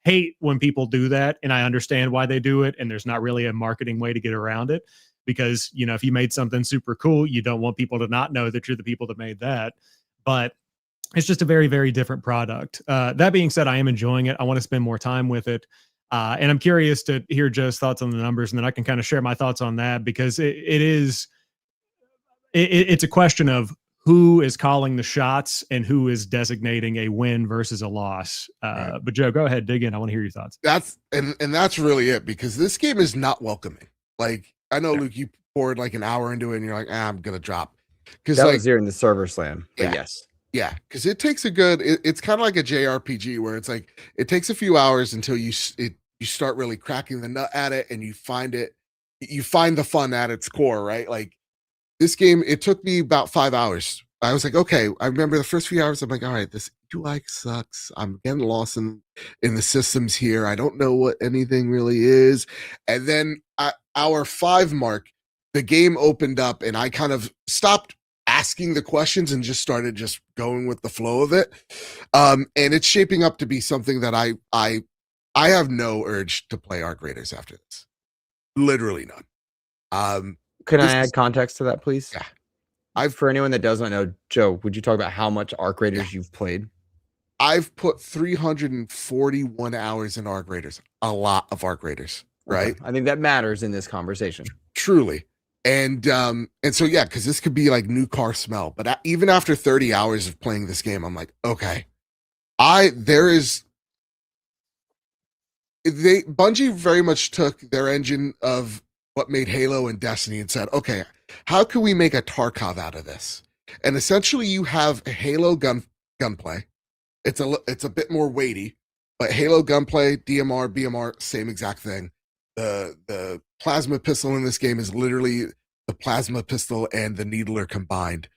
hate when people do that. And I understand why they do it. And there's not really a marketing way to get around it, because if you made something super cool, you don't want people to not know that you're the people that made that. But it's just a very, very different product. That being said, I am enjoying it. I want to spend more time with it. And I'm curious to hear Joe's thoughts on the numbers, and then I can kind of share my thoughts on that, because it's a question of who is calling the shots and who is designating a win versus a loss. Right. But Joe, go ahead, dig in. I want to hear your thoughts. That's that's really it, because this game is not welcoming. Like, I know, Luke, you poured like an hour into it and you're like, I'm gonna drop, because That like, was during the server slam. But Yeah. yes. yeah, because it takes a good. It's kind of like a JRPG where it's like it takes a few hours until you start really cracking the nut at it, and you find the fun at its core, right? Like, this game, it took me about 5 hours. I was like, okay. I remember the first few hours. I'm like, all right, this UI sucks. I'm getting lost in the systems here. I don't know what anything really is. And then at hour 5 mark, the game opened up, and I kind of stopped asking the questions and just started just going with the flow of it. And it's shaping up to be something that I have no urge to play Arc Raiders after this. Literally none. Can I This add is- context to that, please? Yeah. For anyone that doesn't know, Joe, would you talk about how much Arc Raiders you've played? I've put 341 hours in Arc Raiders. A lot of Arc Raiders, right? Okay. I think that matters in this conversation. Truly. And so, yeah, because this could be like new car smell. But even after 30 hours of playing this game, I'm like, okay, Bungie very much took their engine of what made Halo and Destiny and said, okay, how can we make a Tarkov out of this? And essentially, you have Halo gunplay. It's a bit more weighty, but Halo gunplay, DMR, BMR, same exact thing. The plasma pistol in this game is literally the plasma pistol and the needler combined,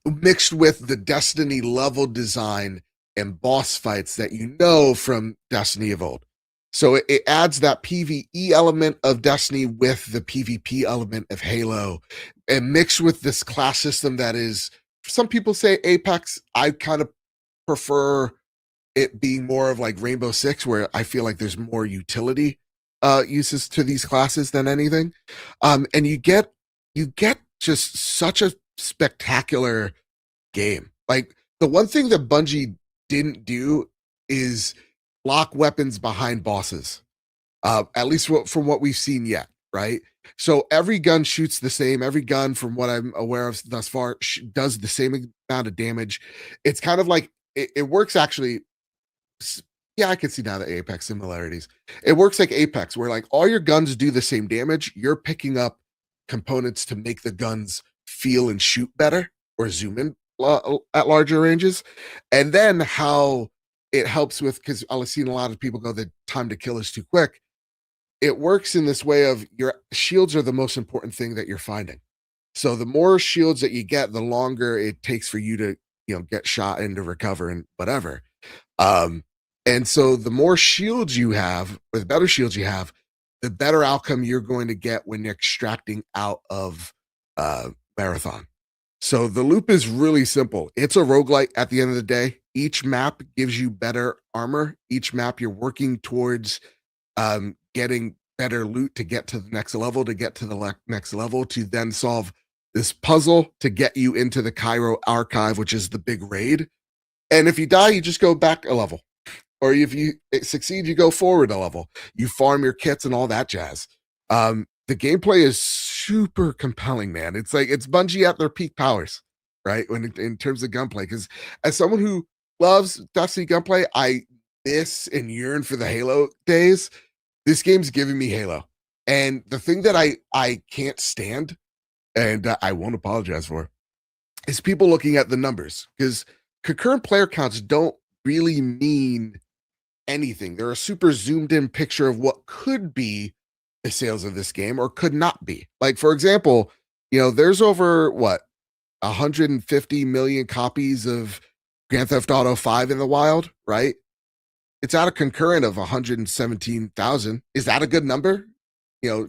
mixed with the Destiny level design and boss fights that you know from Destiny of old. So it adds that PvE element of Destiny with the PvP element of Halo, and mixed with this class system that is, some people say Apex. I kind of prefer it being more of like Rainbow Six, where I feel like there's more utility uses to these classes than anything. And you get just such a spectacular game. Like, the one thing that Bungie didn't do is lock weapons behind bosses, at least from what we've seen yet, right? So every gun shoots the same. Every gun, from what I'm aware of thus far, does the same amount of damage. It's kind of like it works actually. Yeah, I can see now the Apex similarities. It works like Apex, where like all your guns do the same damage. You're picking up components to make the guns feel and shoot better, or zoom in at larger ranges. And then how it helps with, because I've seen a lot of people go, the time to kill is too quick. It works in this way of your shields are the most important thing that you're finding. So the more shields that you get, the longer it takes for you to, get shot and to recover and whatever. And so the more shields you have, or the better shields you have, the better outcome you're going to get when you're extracting out of Marathon. So the loop is really simple. It's a roguelite at the end of the day. Each map gives you better armor. Each map you're working towards getting better loot to get to the next level, next level, to then solve this puzzle to get you into the Cairo archive, which is the big raid. And if you die, you just go back a level. Or if you succeed, you go forward a level. You farm your kits and all that jazz. The gameplay is super compelling, man. It's like it's Bungie at their peak powers, right? In terms of gunplay, because as someone who loves Destiny gunplay, I miss and yearn for the Halo days. This game's giving me Halo, and the thing that I can't stand, and I won't apologize for, is people looking at the numbers, because concurrent player counts don't really mean anything. They're a super zoomed in picture of what could be, the sales of this game or could not be. Like, for example, there's over 150 million copies of Grand Theft Auto 5 in the wild, right? It's at a concurrent of 117,000. Is that a good number?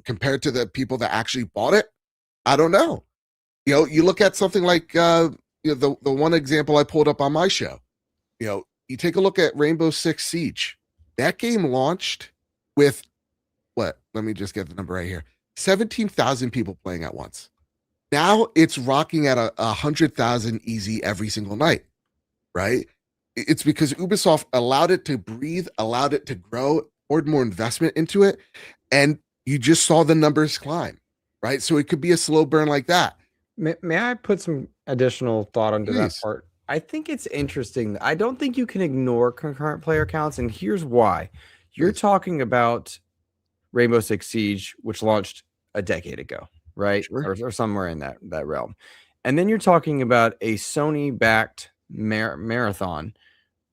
Compared to the people that actually bought it? I don't know. You look at something like the one example I pulled up on my show. You take a look at Rainbow Six Siege. That game launched with what? Let me just get the number right here. 17,000 people playing at once. Now it's rocking at 100,000 easy every single night, right? It's because Ubisoft allowed it to breathe, allowed it to grow, poured more investment into it, and you just saw the numbers climb, right? So it could be a slow burn like that. May I put some additional thought onto that Please. part? I think it's interesting. I don't think you can ignore concurrent player counts, and here's why. You're Please. talking about Rainbow Six Siege, which launched a decade ago, right? Sure. Or somewhere in that realm. And then you're talking about a Sony-backed marathon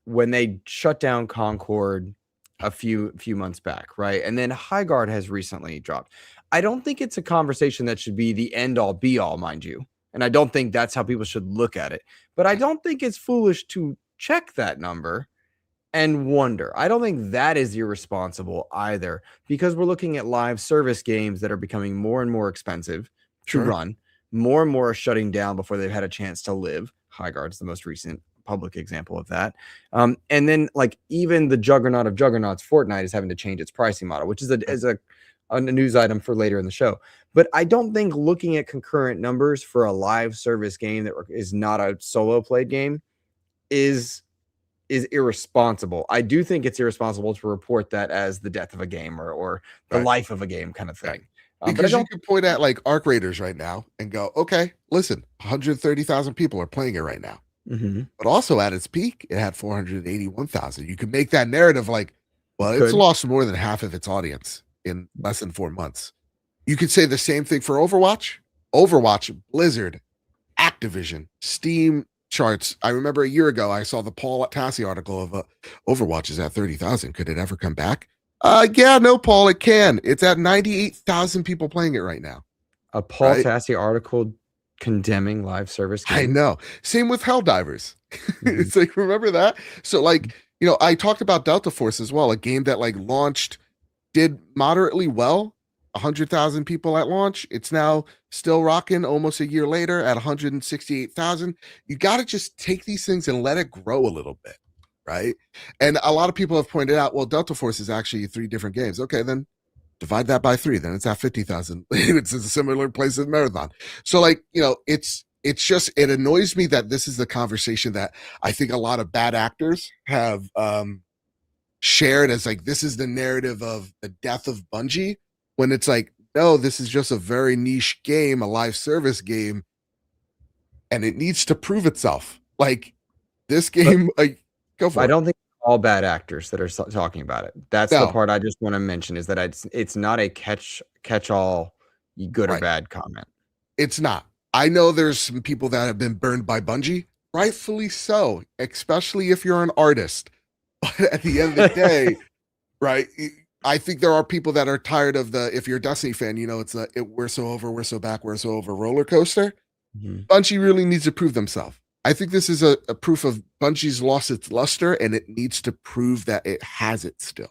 when they shut down Concord a few months back, right? And then Highguard has recently dropped. I don't think it's a conversation that should be the end all be all, mind you. And I don't think that's how people should look at it. But I don't think it's foolish to check that number and wonder. I don't think that is irresponsible either, because we're looking at live service games that are becoming more and more expensive to run. More and more are shutting down before they've had a chance to live. Highguard's the most recent public example of that. And then like even the juggernaut of juggernauts, Fortnite, is having to change its pricing model, which is a news item for later in the show. But I don't think looking at concurrent numbers for a live service game that is not a solo played game is irresponsible. I do think it's irresponsible to report that as the death of a game or the life of a game kind of thing. Right. Because you can point at like Arc Raiders right now and go, okay, listen, 130,000 people are playing it right now. Mm-hmm. But also at its peak, it had 481,000. You could make that narrative like, well, it's lost more than half of its audience in less than 4 months. You could say the same thing for Overwatch. Overwatch, Blizzard, Activision, Steam charts. I remember a year ago, I saw the Paul Tassi article of Overwatch is at 30,000. Could it ever come back? Yeah, no, Paul, it can. It's at 98,000 people playing it right now. A Paul Tassi article condemning live service games. I know. Same with Helldivers. It's like, remember that? So like, I talked about Delta Force as well, a game that like launched, did moderately well, 100,000 people at launch. It's now still rocking almost a year later at 168,000. You got to just take these things and let it grow a little bit, right? And a lot of people have pointed out, well, Delta Force is actually 3 different games. Okay, then divide that by 3. Then it's at 50,000. It's a similar place as Marathon. So like, it's just, it annoys me that this is the conversation that I think a lot of bad actors have shared as like, this is the narrative of the death of Bungie, when it's like, no, this is just a very niche game, a live service game, and it needs to prove itself. Like this game, go for it. I don't think all bad actors that are talking about it. That's the part I just want to mention, is that it's not a catch-all good or bad comment. It's not. I know there's some people that have been burned by Bungie, rightfully so, especially if you're an artist. But at the end of the day, right, I think there are people that are tired of if you're a Destiny fan, it's we're so over, we're so back, we're so over roller coaster. Mm-hmm. Bungie really needs to prove themselves. I think this is a proof of Bungie's lost its luster, and it needs to prove that it has it still.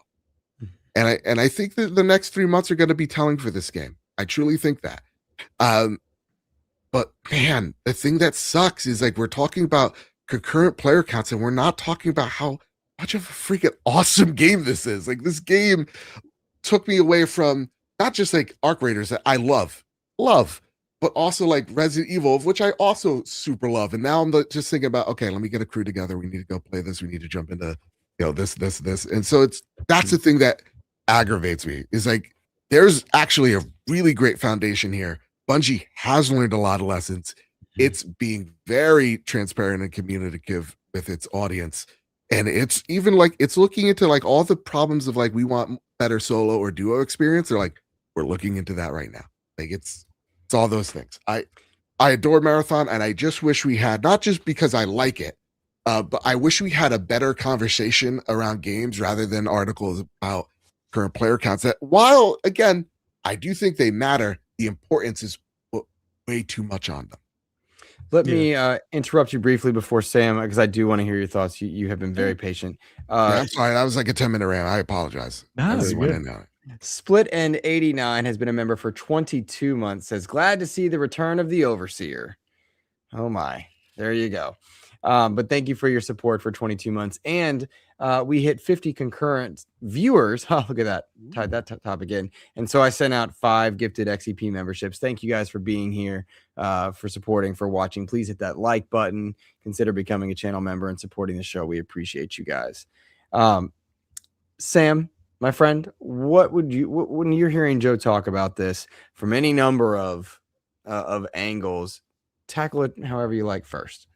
Mm-hmm. And I think that the next 3 months are going to be telling for this game. I truly think that. But man, the thing that sucks is like we're talking about concurrent player counts, and we're not talking about how much of a freaking awesome game this is. Like this game took me away from not just like Arc Raiders that I love, but also like Resident Evil, which I also super love. And now I'm just thinking about, okay, let me get a crew together. We need to go play this. We need to jump into, this. And so that's the thing that aggravates me, is like, there's actually a really great foundation here. Bungie has learned a lot of lessons. It's being very transparent and communicative with its audience. And it's even like, it's looking into like all the problems of like, we want better solo or duo experience. They're like, we're looking into that right now. Like it's all those things. I adore Marathon, and I just wish we had, not just because I like it, but I wish we had a better conversation around games rather than articles about current player counts. That, while again, I do think they matter. The importance is way too much on them. Let me interrupt you briefly before Sam, because I do want to hear your thoughts. You have been very patient. Yeah, I'm sorry. That was like a 10-minute rant. I apologize. No, I just you're went good. in on it. Split End 89 has been a member for 22 months. Says, glad to see the return of the Overseer. Oh my, there you go. But thank you for your support for 22 months. And we hit 50 concurrent viewers. Oh, look at that. Tied that top again. And so I sent out 5 gifted XEP memberships. Thank you guys for being here, for supporting, for watching. Please hit that like button. Consider becoming a channel member and supporting the show. We appreciate you guys. Sam, my friend, what would you, when you're hearing Joe talk about this from any number of angles, tackle it however you like first?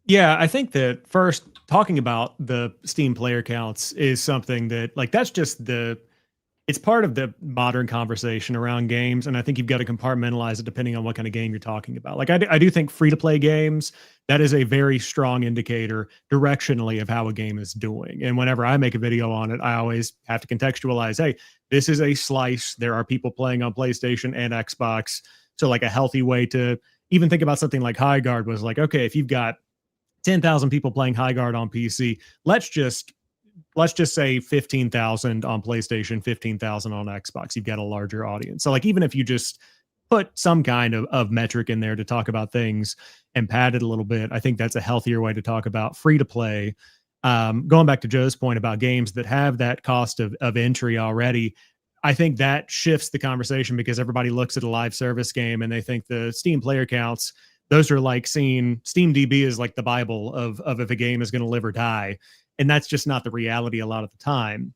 Yeah, I think that first talking about the Steam player counts is something that like that's just it's part of the modern conversation around games, and I think you've got to compartmentalize it depending on what kind of game you're talking about. Like I do think free to play games, that is a very strong indicator directionally of how a game is doing. And whenever I make a video on it, I always have to contextualize, hey, this is a slice. There are people playing on PlayStation and Xbox. So like a healthy way to even think about something like High Guard was like, okay, if you've got 10,000 people playing High Guard on PC, let's just say 15,000 on PlayStation, 15,000 on Xbox. You've got a larger audience. So like even if you just put some kind of metric in there to talk about things and pad it a little bit, I think that's a healthier way to talk about free to play. Going back to Joe's point about games that have that cost of entry already, I think that shifts the conversation because everybody looks at a live service game and they think the Steam player counts, those are like seeing SteamDB is like the Bible of if a game is going to live or die. And that's just not the reality a lot of the time.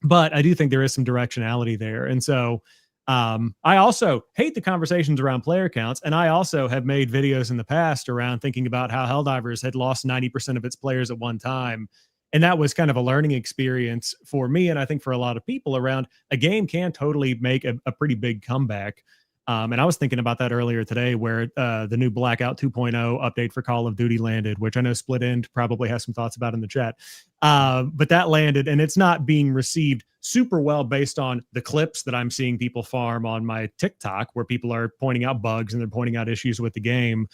But I do think there is some directionality there. And so I also hate the conversations around player counts. And I also have made videos in the past around thinking about how Helldivers had lost 90% of its players at one time. And that was kind of a learning experience for me. And I think for a lot of people around, a game can totally make a pretty big comeback. And I was thinking about that earlier today where the new Blackout 2.0 update for Call of Duty landed, which I know Split End probably has some thoughts about in the chat. But that landed, and it's not being received super well based on the clips that I'm seeing people farm on my TikTok, where people are pointing out bugs and they're pointing out issues with the game.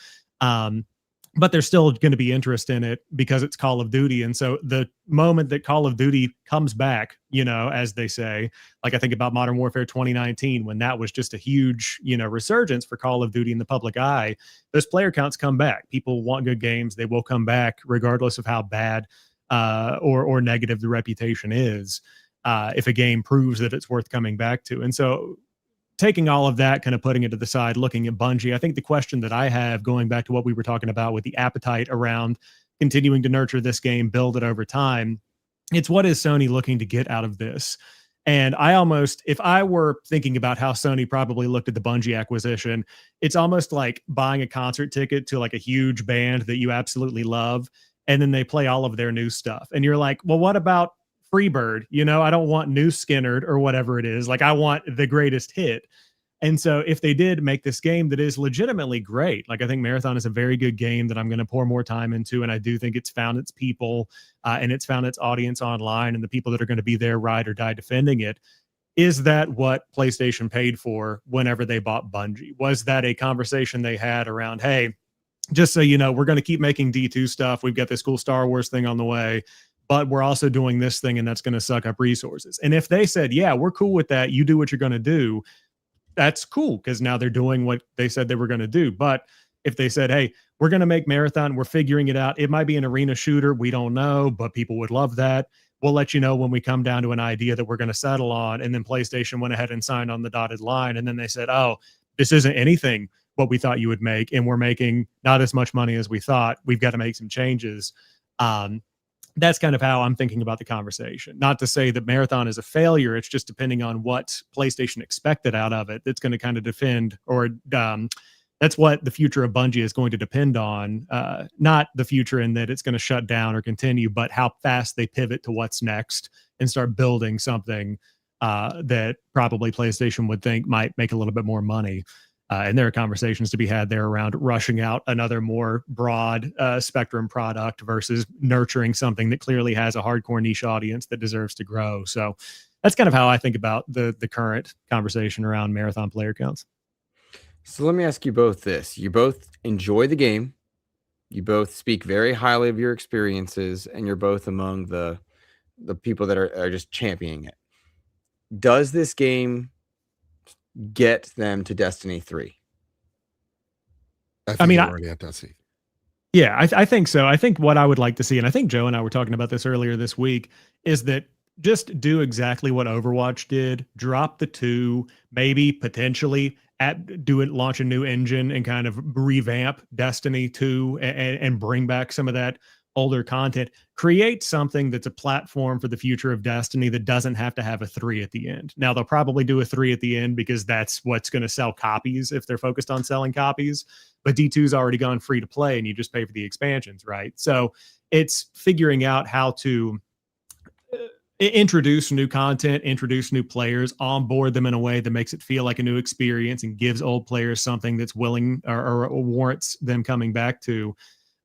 But there's still going to be interest in it because it's Call of Duty. And so the moment that Call of Duty comes back, you know, as they say, like I think about Modern Warfare 2019, when that was just a huge, you know, resurgence for Call of Duty in the public eye, those player counts come back. People want good games. They will come back regardless of how bad or negative the reputation is, if a game proves that it's worth coming back to. And so taking all of that, kind of putting it to the side, looking at Bungie, I think the question that I have, going back to what we were talking about with the appetite around continuing to nurture this game, build it over time, it's what is Sony looking to get out of this? And I almost, if I were thinking about how Sony probably looked at the Bungie acquisition, it's almost like buying a concert ticket to like a huge band that you absolutely love, and then they play all of their new stuff. And you're like, well, what about Freebird? You know, I don't want New Skinnerd or whatever it is. Like, I want the greatest hit. And so if they did make this game that is legitimately great, like I think Marathon is a very good game that I'm going to pour more time into. And I do think it's found its people and it's found its audience online and the people that are going to be there, ride or die defending it. Is that what PlayStation paid for whenever they bought Bungie? Was that a conversation they had around, hey, just so you know, we're going to keep making D2 stuff. We've got this cool Star Wars thing on the way, but we're also doing this thing and that's going to suck up resources. And if they said, yeah, we're cool with that, you do what you're going to do, that's cool because now they're doing what they said they were going to do. But if they said, hey, we're going to make Marathon, we're figuring it out, it might be an arena shooter, we don't know, but people would love that. We'll let you know when we come down to an idea that we're going to settle on. And then PlayStation went ahead and signed on the dotted line. And then they said, oh, this isn't anything what we thought you would make. And we're making not as much money as we thought. We've got to make some changes. That's kind of how I'm thinking about the conversation. Not to say that Marathon is a failure. It's just depending on what PlayStation expected out of it. That's going to kind of defend, or that's what the future of Bungie is going to depend on. Not the future in that it's going to shut down or continue, but how fast they pivot to what's next and start building something that probably PlayStation would think might make a little bit more money. And there are conversations to be had there around rushing out another more broad spectrum product versus nurturing something that clearly has a hardcore niche audience that deserves to grow. So that's kind of how I think about the current conversation around marathon player counts. So let me ask you both this. You both enjoy the game. You both speak very highly of your experiences, and you're both among the people that are just championing it. Does this game get them to Destiny 3? I mean, already at Destiny. Yeah, I think so. I think what I would like to see, and I think Joe and I were talking about this earlier this week, is that just do exactly what Overwatch did. Drop the 2, maybe potentially launch a new engine and kind of revamp Destiny 2 and bring back some of that older content. Create something that's a platform for the future of Destiny that doesn't have to have a 3 at the end. Now, they'll probably do a 3 at the end because that's what's going to sell copies if they're focused on selling copies. But D2's already gone free to play and you just pay for the expansions, right? So it's figuring out how to introduce new content, introduce new players, onboard them in a way that makes it feel like a new experience and gives old players something that's willing or warrants them coming back to.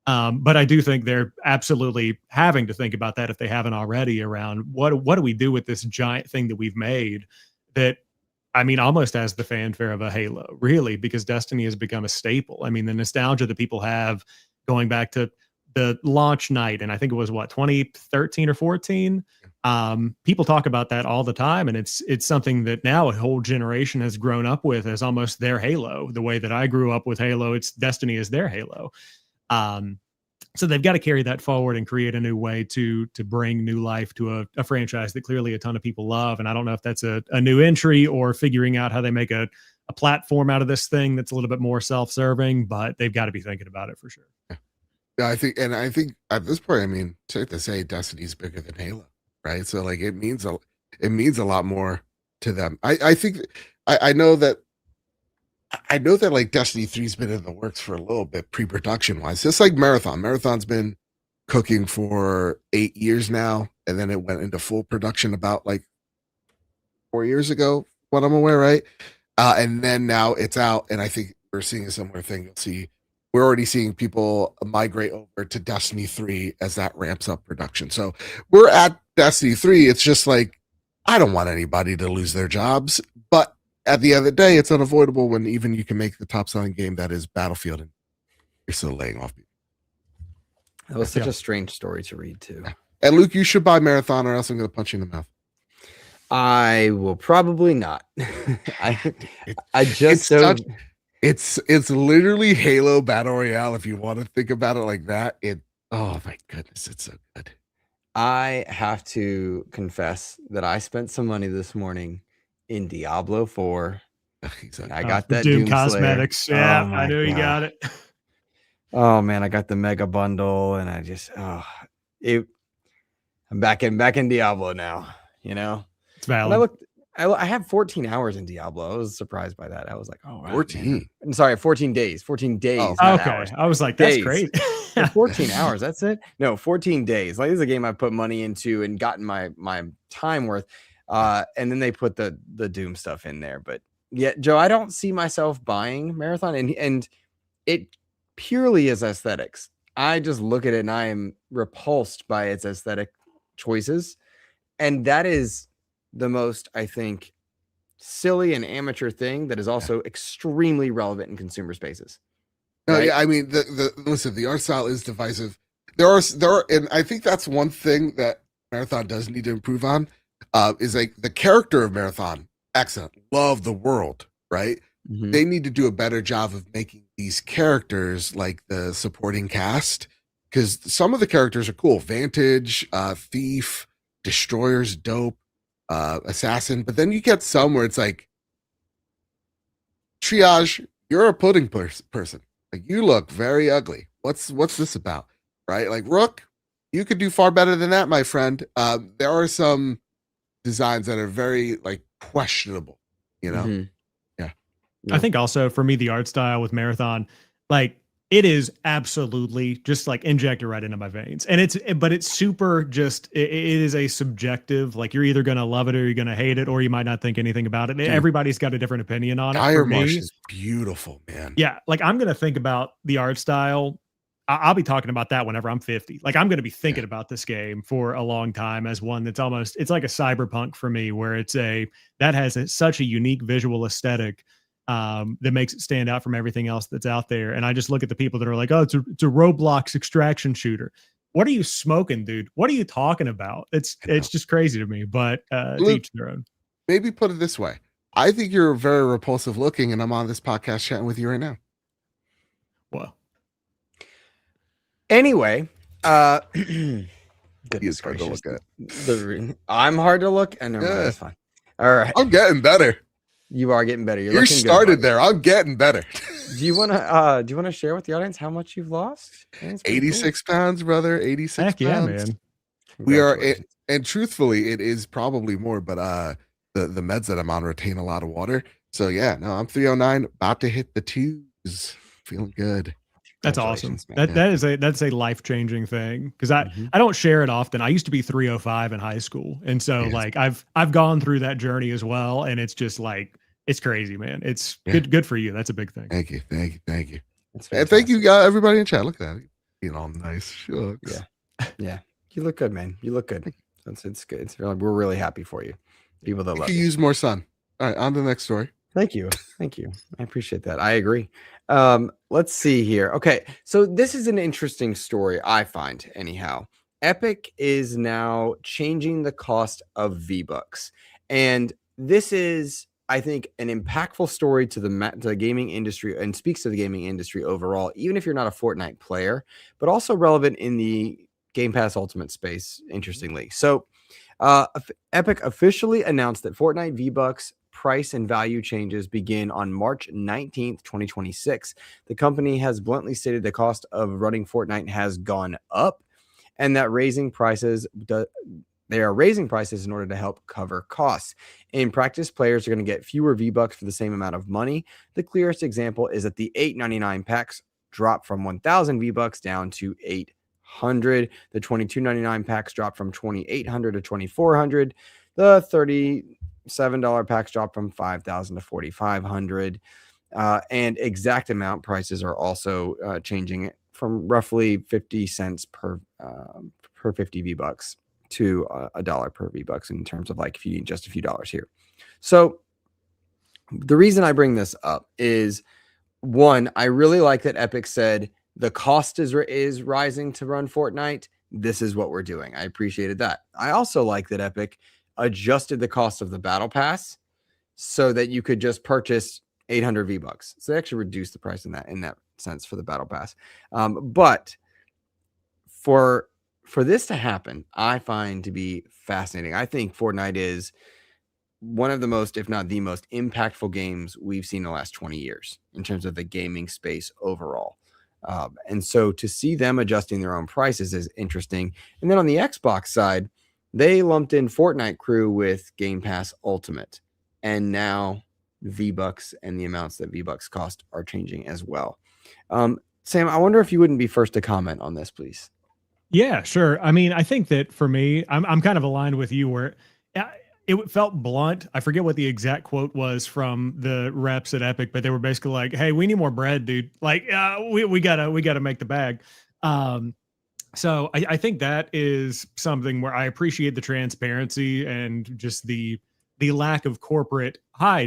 But I do think they're absolutely having to think about that if they haven't already, around what do we do with this giant thing that we've made that, I mean, almost as the fanfare of a Halo, really, because Destiny has become a staple. I mean, the nostalgia that people have going back to the launch night, and I think it was 2013 or 14. People talk about that all the time, and it's something that now a whole generation has grown up with as almost their Halo. The way that I grew up with Halo, it's Destiny is their Halo. So they've got to carry that forward and create a new way to bring new life to a franchise that clearly a ton of people love. And I don't know if that's a new entry or figuring out how they make a platform out of this thing that's a little bit more self-serving, but they've got to be thinking about it for sure. Yeah, I think at this point, I mean, safe to say Destiny's bigger than Halo, right? So like it means a lot more to them. I think I know that like Destiny 3's been in the works for a little bit pre-production wise. Just like Marathon. Marathon's been cooking for 8 years now, and then it went into full production about like 4 years ago, what I'm aware, right? And then now it's out, and I think we're seeing a similar thing. You'll see we're already seeing people migrate over to Destiny 3 as that ramps up production. So we're at Destiny 3. It's just like, I don't want anybody to lose their jobs, but at the end of the day, it's unavoidable when even you can make the top selling game that is Battlefield and you're still laying off people. That was such a strange story to read too. Yeah. And Luke, you should buy Marathon or else I'm going to punch you in the mouth. I will probably not. It's literally Halo Battle Royale. If you want to think about it like that, oh my goodness, it's so good. I have to confess that I spent some money this morning in Diablo 4. Exactly. I got that Doom Doom cosmetics. Slayer. Yeah, Oh I knew you got it. Oh man, I got the mega bundle, and I just I'm back in Diablo now. You know, it's valid. I have 14 hours in Diablo. I was surprised by that. I was like, oh, wow, 14. I'm sorry, 14 days. 14 days. Oh, okay. Hours. I was like, that's days. great. 14 hours. That's it. No, 14 days. Like, this is a game I put money into and gotten my time worth. And then they put the Doom stuff in there. But yeah, Joe, I don't see myself buying Marathon, and it purely is aesthetics. I just look at it and I am repulsed by its aesthetic choices. And that is the most, I think, silly and amateur thing that is also extremely relevant in consumer spaces. No, yeah, I mean, the art style is divisive. There are, and I think that's one thing that Marathon does need to improve on. Is like the character of Marathon, excellent, love the world, right? Mm-hmm. They need to do a better job of making these characters like the supporting cast, because some of the characters are cool. Vantage, Thief, Destroyer's dope, Assassin, but then you get some where it's like, Triage, you're a pudding person. Like, you look very ugly. What's this about, right? Like, Rook, you could do far better than that, my friend. There are some designs that are very like questionable, you know. Mm-hmm. Yeah. I think also for me, the art style with Marathon, like, it is absolutely just like injected right into my veins. And it's super just, it is a subjective, like, you're either going to love it or you're going to hate it, or you might not think anything about it. Dude, everybody's got a different opinion on it. Dire Marsh is beautiful, man. Yeah. Like, I'm going to think about the art style I'll be talking about that whenever I'm 50. Like I'm going to be thinking about this game for a long time as one that's almost, it's like a cyberpunk for me, where that has such a unique visual aesthetic that makes it stand out from everything else that's out there. And I just look at the people that are like, oh, it's a Roblox extraction shooter. What are you smoking, dude? What are you talking about? It's just crazy to me, but to each their own. Maybe put it this way. I think you're very repulsive looking, and I'm on this podcast chatting with you right now. Well, anyway, He's hard to look at. I'm hard to look, and that's fine. All right, I'm getting better. You are getting better. You started there. I'm getting better. Do you want to share with the audience how much you've lost? 86 pounds, brother. 86 Heck pounds. Yeah, man. We are, and truthfully, it is probably more, but the meds that I'm on retain a lot of water. So yeah, no, I'm 309, about to hit the twos. Feeling good. That's awesome. That's a life-changing thing, because I don't share it often. I used to be 305 in high school, and so like I've gone through that journey as well, and it's just like it's crazy, man. It's good for you. That's a big thing. Thank you. And thank you, everybody in chat. Look at that, being all nice. Shucks. Yeah. You look good, man. You look good. It's good. We're really happy for you. People that love you use more sun. All right, on to the next story. Thank you. I appreciate that. I agree. Let's see here. Okay, so this is an interesting story, I find, anyhow. Epic is now changing the cost of V-Bucks, and this is, I think, an impactful story to the gaming industry, and speaks to the gaming industry overall, even if you're not a Fortnite player, but also relevant in the Game Pass Ultimate space, interestingly. So Epic officially announced that Fortnite V-Bucks price and value changes begin on March 19th, 2026. The company has bluntly stated the cost of running Fortnite has gone up, and that they are raising prices in order to help cover costs. In practice, players are going to get fewer V-Bucks for the same amount of money. The clearest example is that the $8.99 packs drop from 1,000 V-Bucks down to 800. The $22.99 packs drop from 2,800 to 2,400. The $37 packs drop from 5,000 to 4,500. And exact amount prices are also changing from roughly 50 cents per 50 V-Bucks to $1 per V-Bucks in terms of like if you need just a few dollars here. So the reason I bring this up is, one, I really like that Epic said the cost is rising to run Fortnite. This is what we're doing. I appreciated that. I also like that Epic adjusted the cost of the battle pass so that you could just purchase 800 V-Bucks. So they actually reduced the price in that sense for the battle pass. But for this to happen, I find to be fascinating. I think Fortnite is one of the most, if not the most, impactful games we've seen in the last 20 years in terms of the gaming space overall. And so to see them adjusting their own prices is interesting. And then on the Xbox side, they lumped in Fortnite Crew with Game Pass Ultimate. And now V-Bucks and the amounts that V-Bucks cost are changing as well. Sam, I wonder if you wouldn't be first to comment on this, please. Yeah, sure. I mean, I think that for me, I'm kind of aligned with you where it felt blunt. I forget what the exact quote was from the reps at Epic, but they were basically like, "Hey, we need more bread, dude. Like, we gotta make the bag." So I think that is something where I appreciate the transparency and just the lack of corporate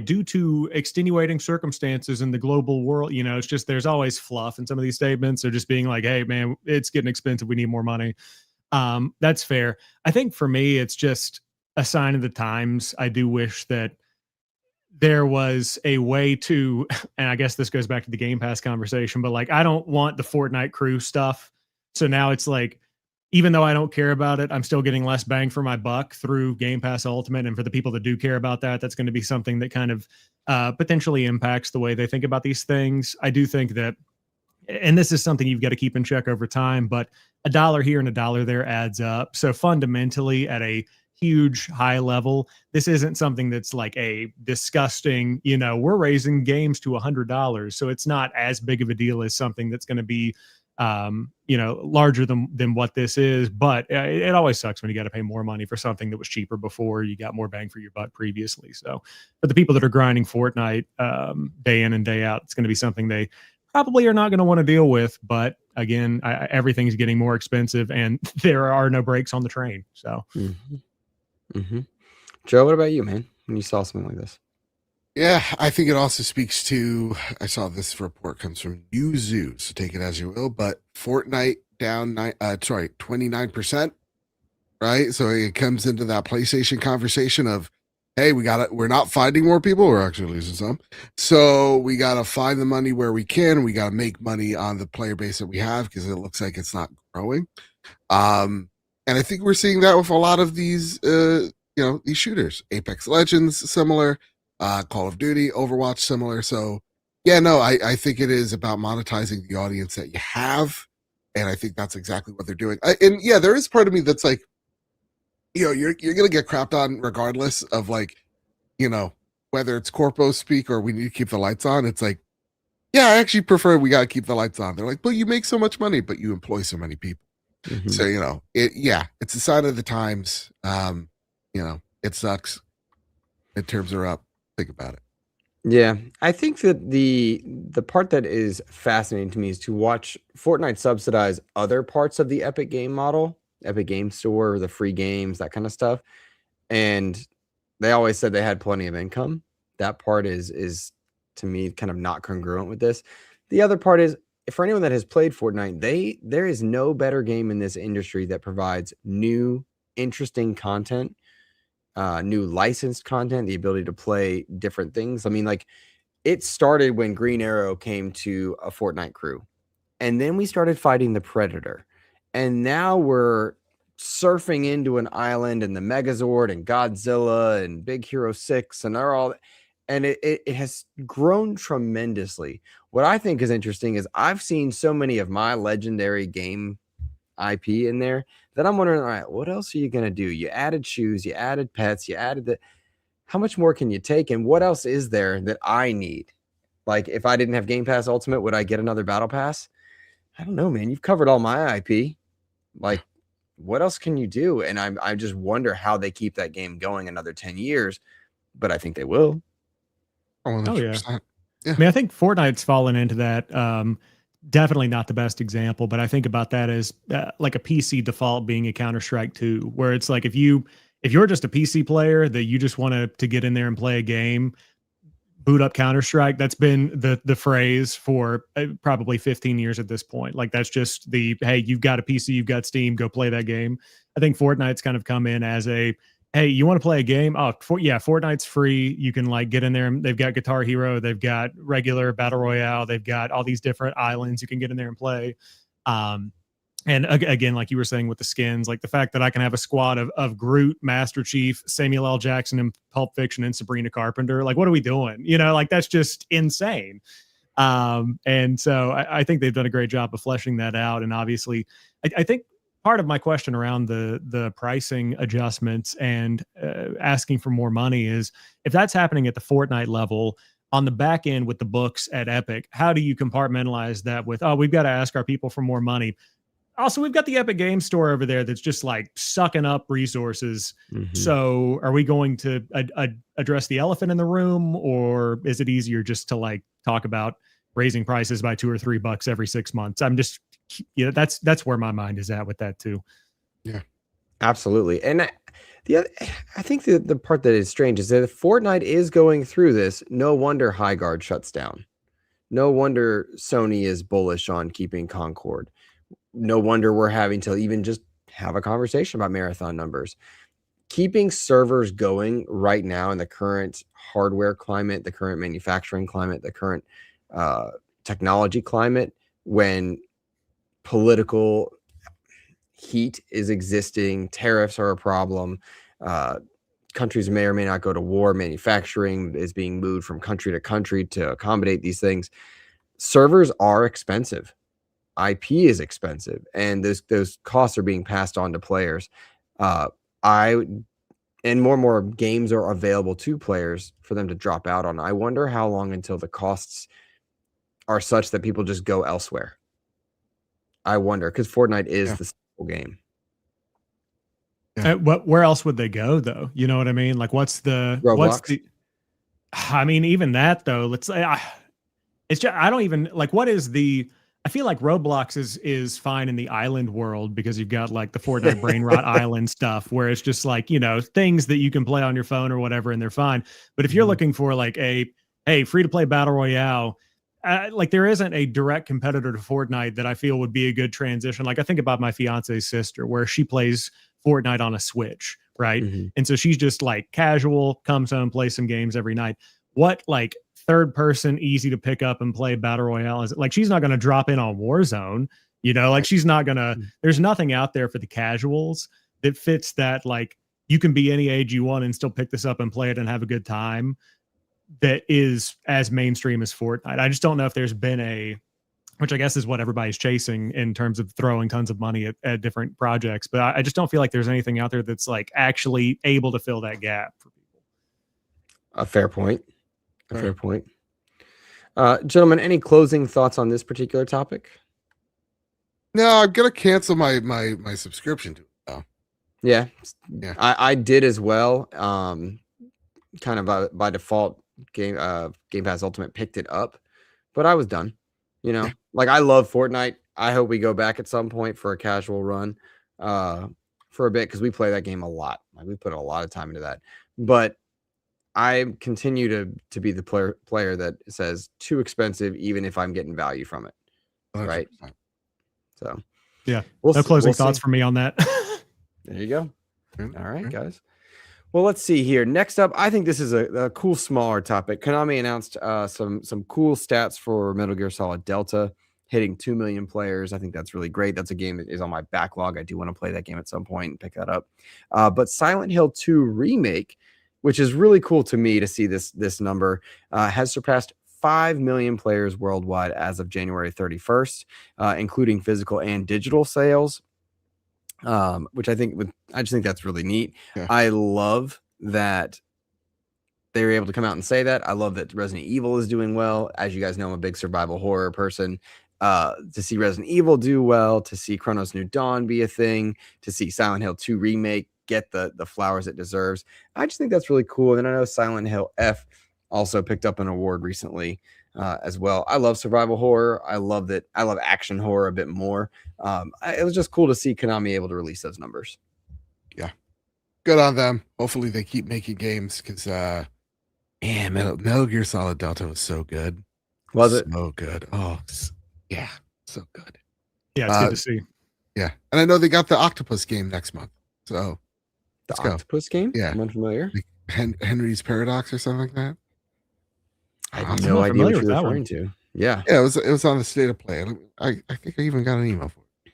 due to extenuating circumstances in the global world. You know, it's just there's always fluff in some of these statements. They're just being like, "Hey, man, it's getting expensive. We need more money." That's fair. I think for me, it's just a sign of the times. I do wish that there was a way to, and I guess this goes back to the Game Pass conversation, but like, I don't want the Fortnite Crew stuff. So now it's like, even though I don't care about it, I'm still getting less bang for my buck through Game Pass Ultimate. And for the people that do care about that, that's going to be something that kind of potentially impacts the way they think about these things. I do think that, and this is something you've got to keep in check over time, but $1 here and $1 there adds up. So fundamentally, at a huge high level, this isn't something that's like a disgusting, we're raising games to $100. So it's not as big of a deal as something that's going to be larger than what this is. But it always sucks when you got to pay more money for something that was cheaper before. You got more bang for your buck previously. So, but the people that are grinding Fortnite day in and day out, it's going to be something they probably are not going to want to deal with. But again, everything's getting more expensive, and there are no brakes on the train. So, Joe, what about you, man? When you saw something like this? Yeah, I think it also speaks to, I saw this report comes from Yuzu, so take it as you will, but Fortnite down 29%, right? So it comes into that PlayStation conversation of, hey, we're not finding more people, we're actually losing some. So we got to find the money where we can. We got to make money on the player base that we have because it looks like it's not growing. And I think we're seeing that with a lot of these, these shooters. Apex Legends, similar. Call of Duty, Overwatch, similar. So, yeah, no, I think it is about monetizing the audience that you have, and I think that's exactly what they're doing. And yeah, there is part of me that's like, you're gonna get crapped on regardless of like, whether it's corpo speak or we need to keep the lights on. It's like, yeah, I actually prefer we gotta keep the lights on. They're like, but you make so much money, but you employ so many people. So it's a sign of the times. It sucks. Midterms are up. Think about it. Yeah, I think that the part that is fascinating to me is to watch Fortnite subsidize other parts of the Epic Game model, Epic Game Store, the free games, that kind of stuff. And they always said they had plenty of income. That part is to me kind of not congruent with this. The other part is, for anyone that has played Fortnite, there is no better game in this industry that provides new, interesting content. New licensed content, the ability to play different things. I mean, like, it started when Green Arrow came to a Fortnite crew, and then we started fighting the Predator, and now we're surfing into an island and the Megazord and Godzilla and Big Hero 6 and they're all, and it has grown tremendously. What I think is interesting is I've seen so many of my legendary game IP in there that I'm wondering, all right, what else are you going to do? You added shoes, you added pets, you added how much more can you take? And what else is there that I need? Like, if I didn't have Game Pass Ultimate, would I get another Battle Pass? I don't know, man. You've covered all my IP. Like, what else can you do? And I just wonder how they keep that game going another 10 years, but I think they will. Oh, yeah. I mean, I think Fortnite's fallen into that. Definitely not the best example, but I think about that as like a PC default being a Counter-Strike 2, where it's like if you're just a PC player that you just want to get in there and play a game, boot up Counter-Strike. That's been the phrase for probably 15 years at this point. Like, that's just hey, you've got a PC, you've got Steam, go play that game. I think Fortnite's kind of come in as hey, you want to play a game? Oh, Fortnite's free. You can like get in there and they've got Guitar Hero, they've got regular Battle Royale, they've got all these different islands you can get in there and play. And again, like you were saying with the skins, like the fact that I can have a squad of Groot, Master Chief, Samuel L. Jackson in Pulp Fiction, and Sabrina Carpenter. Like, what are we doing? Like, that's just insane. And so I think they've done a great job of fleshing that out. And obviously, I think part of my question around the pricing adjustments and asking for more money is, if that's happening at the Fortnite level, on the back end with the books at Epic, how do you compartmentalize that with, oh, we've got to ask our people for more money? Also, we've got the Epic Game Store over there that's just like sucking up resources. So are we going to address the elephant in the room, or is it easier just to like talk about raising prices by $2 or $3 every 6 months? I'm just, that's where my mind is at with that too. Yeah, absolutely. And I think the part that is strange is that if Fortnite is going through this, no wonder Highguard shuts down. No wonder Sony is bullish on keeping Concord. No wonder we're having to even just have a conversation about marathon numbers. Keeping servers going right now in the current hardware climate, the current manufacturing climate, the current technology climate, when political heat is existing, tariffs are a problem, countries may or may not go to war, manufacturing is being moved from country to country to accommodate these things. Servers are expensive. IP is expensive, and those costs are being passed on to players. And more and more games are available to players for them to drop out on. I wonder how long until the costs are such that people just go elsewhere. I wonder, because Fortnite is the simple game. Where else would they go though? You know what I mean? Like, Roblox? I mean, even that though, let's say It's just, I don't even like, what is the, I feel like Roblox is fine in the island world because you've got like the Fortnite brain rot island stuff where it's just like, you know, things that you can play on your phone or whatever, and they're fine. But if you're looking for like hey, free to play battle royale, like there isn't a direct competitor to Fortnite that I feel would be a good transition. Like I think about my fiance's sister where she plays Fortnite on a Switch, right? And so she's just like casual, comes home, plays some games every night. What like third person, easy to pick up and play battle royale is it? Like she's not going to drop in on Warzone, you know, like she's not going to, there's nothing out there for the casuals that fits that. Like you can be any age you want and still pick this up and play it and have a good time. That is as mainstream as Fortnite. I just don't know if there's been which I guess is what everybody's chasing in terms of throwing tons of money at different projects. But I just don't feel like there's anything out there that's like actually able to fill that gap for people. A fair point. Fair point. Gentlemen, any closing thoughts on this particular topic? No, I'm gonna cancel my subscription to it now. Yeah. I did as well. Kind of by default, Game Pass Ultimate picked it up, but I was done. You know, like I love Fortnite. I hope we go back at some point for a casual run for a bit because we play that game a lot. Like we put a lot of time into that. But I continue to be the player that says too expensive, even if I'm getting value from it. 100%. Right. So yeah, no closing thoughts for me on that. There you go. All right, guys. Well, let's see here. Next up, I think this is a cool, smaller topic. Konami announced some cool stats for Metal Gear Solid Delta, hitting 2 million players. I think that's really great. That's a game that is on my backlog. I do want to play that game at some point and pick that up. But Silent Hill 2 Remake, which is really cool to me to see this number, has surpassed 5 million players worldwide as of January 31st, including physical and digital sales. Which I just think that's really neat. Yeah. I love that they were able to come out and say that. I love that Resident Evil is doing well. As you guys know, I'm a big survival horror person. To see Resident Evil do well, to see Chronos New Dawn be a thing, to see Silent Hill 2 Remake get the flowers it deserves. I just think that's really cool. And I know Silent Hill F also picked up an award recently as well. I love survival horror. I love action horror a bit more. It was just cool to see Konami able to release those numbers. Yeah. Good on them. Hopefully they keep making games because man, Metal Gear Solid Delta was so good. Was it? So good. Oh, yeah. So good. Yeah, it's good to see. Yeah. And I know they got the Octopus game next month. So the Octopus game? Yeah. I'm unfamiliar. Like Henry's Paradox or something like that. I have no idea what you're referring to. Yeah. Yeah, it was on the State of Play. I think I even got an email for it.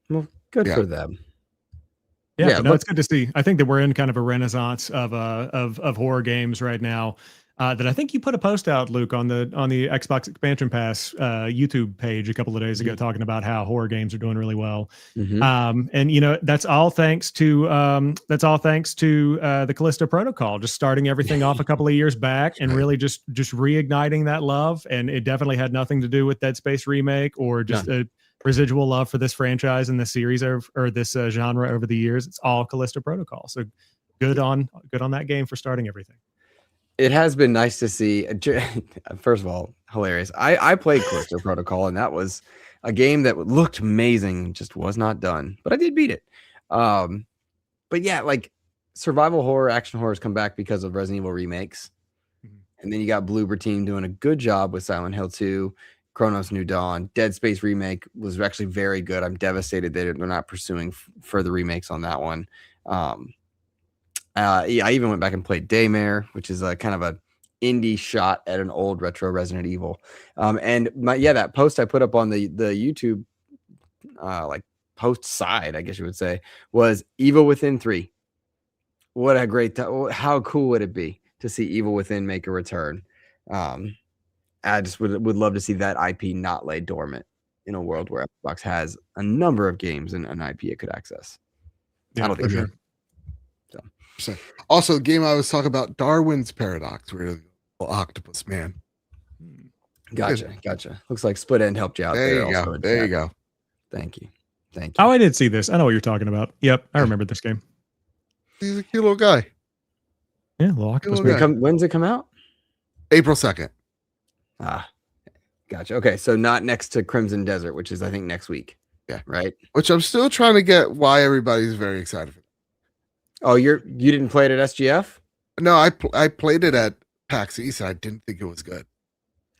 Well, good for them. Yeah, no, it's good to see. I think that we're in kind of a renaissance of horror games right now. That I think you put a post out, Luke, on the Xbox Expansion Pass YouTube page a couple of days ago, talking about how horror games are doing really well. And you know that's all thanks to the Callisto Protocol, just starting everything off a couple of years back and really just reigniting that love. And it definitely had nothing to do with Dead Space Remake or just a residual love for this franchise and this series or this genre over the years. It's all Callisto Protocol. So good on that game for starting everything. It has been nice to see. First of all, hilarious. I played Callisto Protocol, and that was a game that looked amazing, just was not done. But I did beat it. But yeah, like survival horror, action horrors come back because of Resident Evil remakes. And then you got Bloober Team doing a good job with Silent Hill 2, Chronos New Dawn. Dead Space Remake was actually very good. I'm devastated that they're not pursuing further remakes on that one. I even went back and played Daymare, which is a kind of a indie shot at an old retro Resident Evil. And that post I put up on the YouTube like post side, I guess you would say, was Evil Within 3. What a great how cool would it be to see Evil Within make a return? I just would love to see that IP not lay dormant in a world where Xbox has a number of games and an IP it could access. Yeah, I don't think so. Also, the game I was talking about, Darwin's Paradox, where the octopus man. Gotcha. Looks like Split End helped you out there. There you go. Thank you. Oh, I did see this. I know what you're talking about. Yep, I remember this game. He's a cute little guy. Yeah, little octopus man. When's it come out? April 2nd. Gotcha. Okay, so not next to Crimson Desert, which is I think next week. Yeah. Right. Which I'm still trying to get why everybody's very excited for. Oh, you didn't play it at SGF? No, I played it at PAX East and I didn't think it was good.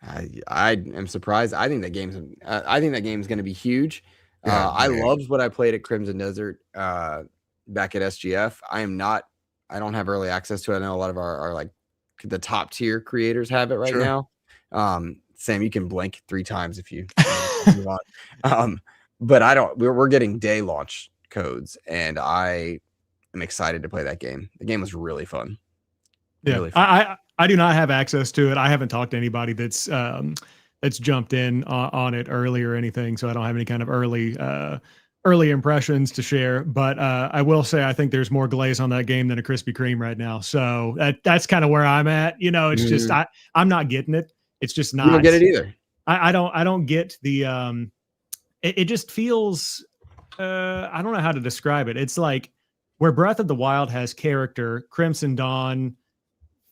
I am surprised. I think that game's going to be huge. Yeah, I loved what I played at Crimson Desert back at SGF. I don't have early access to it. I know a lot of our like the top tier creators have it right Sure. now. Sam, you can blink 3 times if you move on. But I don't. We're getting day launch codes, and I am excited to play that game. The game was really fun. Yeah, Really fun. I do not have access to it. I haven't talked to anybody that's jumped in on it early or anything, so I don't have any kind of early impressions to share. But I will say I think there's more glaze on that game than a Krispy Kreme right now. So that's kind of where I'm at. You know, it's just I'm not getting it. It's just not. You don't get it either. I don't get the it just feels I don't know how to describe it. It's like where Breath of the Wild has character, Crimson Dawn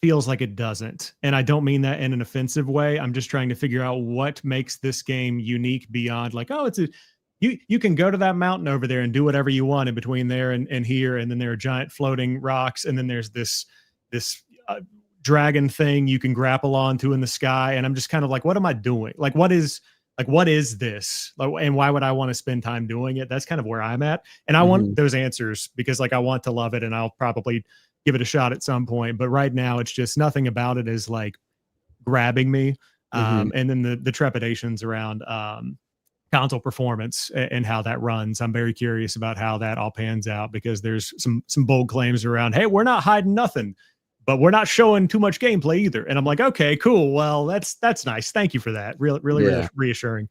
feels like it doesn't. And I don't mean that in an offensive way. I'm just trying to figure out what makes this game unique beyond like, oh, you can go to that mountain over there and do whatever you want in between there and here. And then there are giant floating rocks. And then there's this dragon thing you can grapple onto in the sky. And I'm just kind of like, what am I doing? What is this? And why would I want to spend time doing it? That's kind of where I'm at. And I want those answers because I want to love it and I'll probably give it a shot at some point. But right now it's just nothing about it is like grabbing me. And then the trepidations around console performance and how that runs. I'm very curious about how that all pans out because there's some bold claims around, hey, we're not hiding nothing, but we're not showing too much gameplay either. And I'm like, okay, cool. Well, that's nice. Thank you for that. Really reassuring.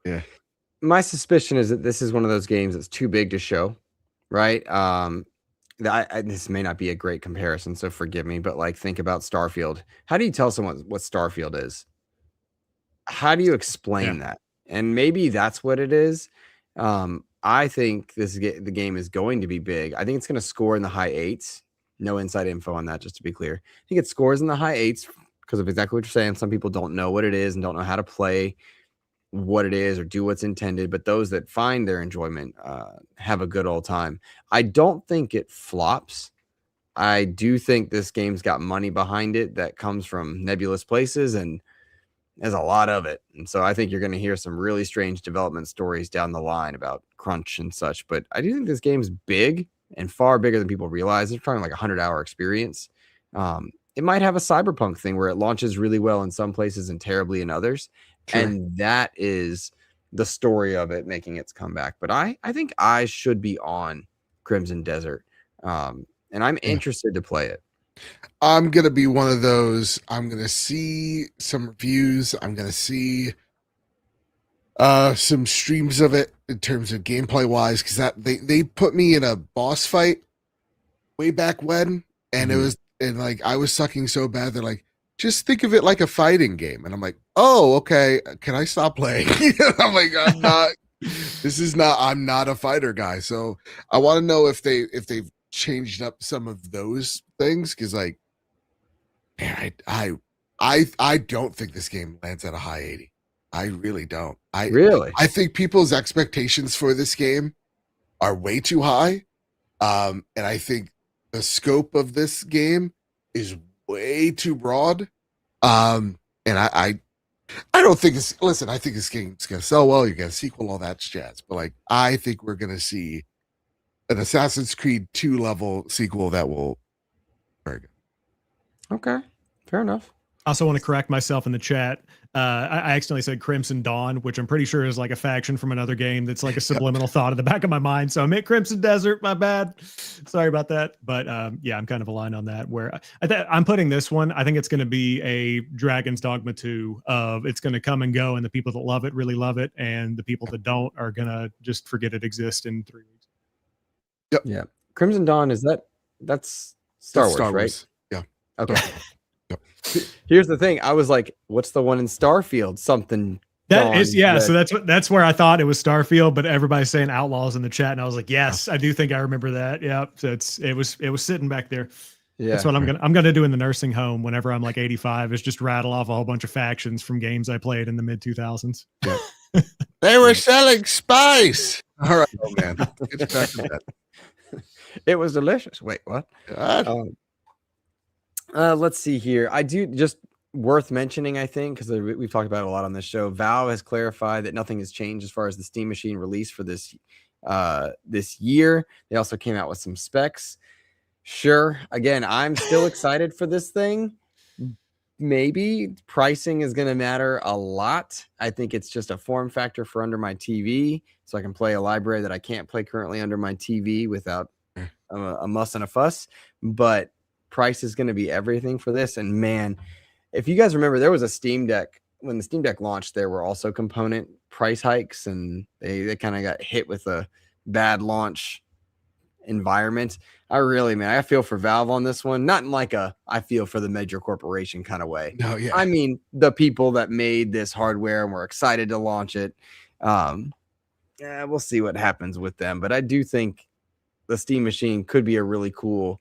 Yeah. My suspicion is that this is one of those games that's too big to show, right? This may not be a great comparison, so forgive me, but like think about Starfield. How do you tell someone what Starfield is? How do you explain that? And maybe that's what it is. I think the game is going to be big. I think it's going to score in the high 8s. No inside info on that, just to be clear. I think it scores in the high 8s because of exactly what you're saying. Some people don't know what it is and don't know how to play what it is or do what's intended, but those that find their enjoyment have a good old time. I don't think it flops. I do think this game's got money behind it that comes from nebulous places, and there's a lot of it. And so I think you're going to hear some really strange development stories down the line about crunch and such. But I do think this game's big and far bigger than people realize. It's probably like a 100-hour experience. It might have a cyberpunk thing where it launches really well in some places and terribly in others. Sure. And that is the story of it making its comeback. But I think eyes should be on Crimson Desert. And I'm interested to play it. I'm going to be one of those. I'm going to see some reviews. I'm going to see some streams of it in terms of gameplay wise, because that they put me in a boss fight way back when, and it was like I was sucking so bad that like, just think of it like a fighting game. And I'm like, oh, okay. Can I stop playing? I'm like, I'm not a fighter guy. So I want to know if they've changed up some of those things. Cause like, man, I don't think this game lands at a high 80. I really don't. I think people's expectations for this game are way too high. And I think the scope of this game is way too broad. And I don't think I think this game's gonna sell well. You get a sequel, all that jazz. But like, I think we're gonna see an Assassin's Creed 2 level sequel that will very good. Okay, fair enough. I also want to correct myself in the chat. I accidentally said Crimson Dawn, which I'm pretty sure is like a faction from another game that's like a subliminal thought in the back of my mind. So I meant Crimson Desert, my bad. Sorry about that. But yeah, I'm kind of aligned on that where I'm putting this one. I think it's going to be a Dragon's Dogma 2 of it's going to come and go. And the people that love it really love it. And the people that don't are going to just forget it exists in 3 weeks. Yep. Yeah. Crimson Dawn, that's Star Wars, right? Yeah. Okay. Here's the thing. I was like, what's the one in Starfield? Something. That is, yeah. So that's where I thought it was Starfield, but everybody's saying Outlaws in the chat. And I was like, yes, I do think I remember that. Yeah. So it was sitting back there. That's what I'm gonna do in the nursing home whenever I'm like 85 is just rattle off a whole bunch of factions from games I played in the mid 2000s. Yeah. They were selling spice. All right, oh man, get back to that. It was delicious. Wait, what? Let's see here. I do just worth mentioning, I think, because we've talked about it a lot on this show. Valve has clarified that nothing has changed as far as the Steam Machine release for this year. They also came out with some specs. Sure. Again, I'm still excited for this thing. Maybe pricing is going to matter a lot. I think it's just a form factor for under my TV, so I can play a library that I can't play currently under my TV without a muss and a fuss. But price is going to be everything for this. And man, if you guys remember, there was a Steam Deck. When the Steam Deck launched, there were also component price hikes, and they kind of got hit with a bad launch environment. I feel for Valve on this one, not in like I feel for the major corporation kind of way. No, yeah. I mean the people that made this hardware and were excited to launch it. We'll see what happens with them, but I do think the Steam Machine could be a really cool,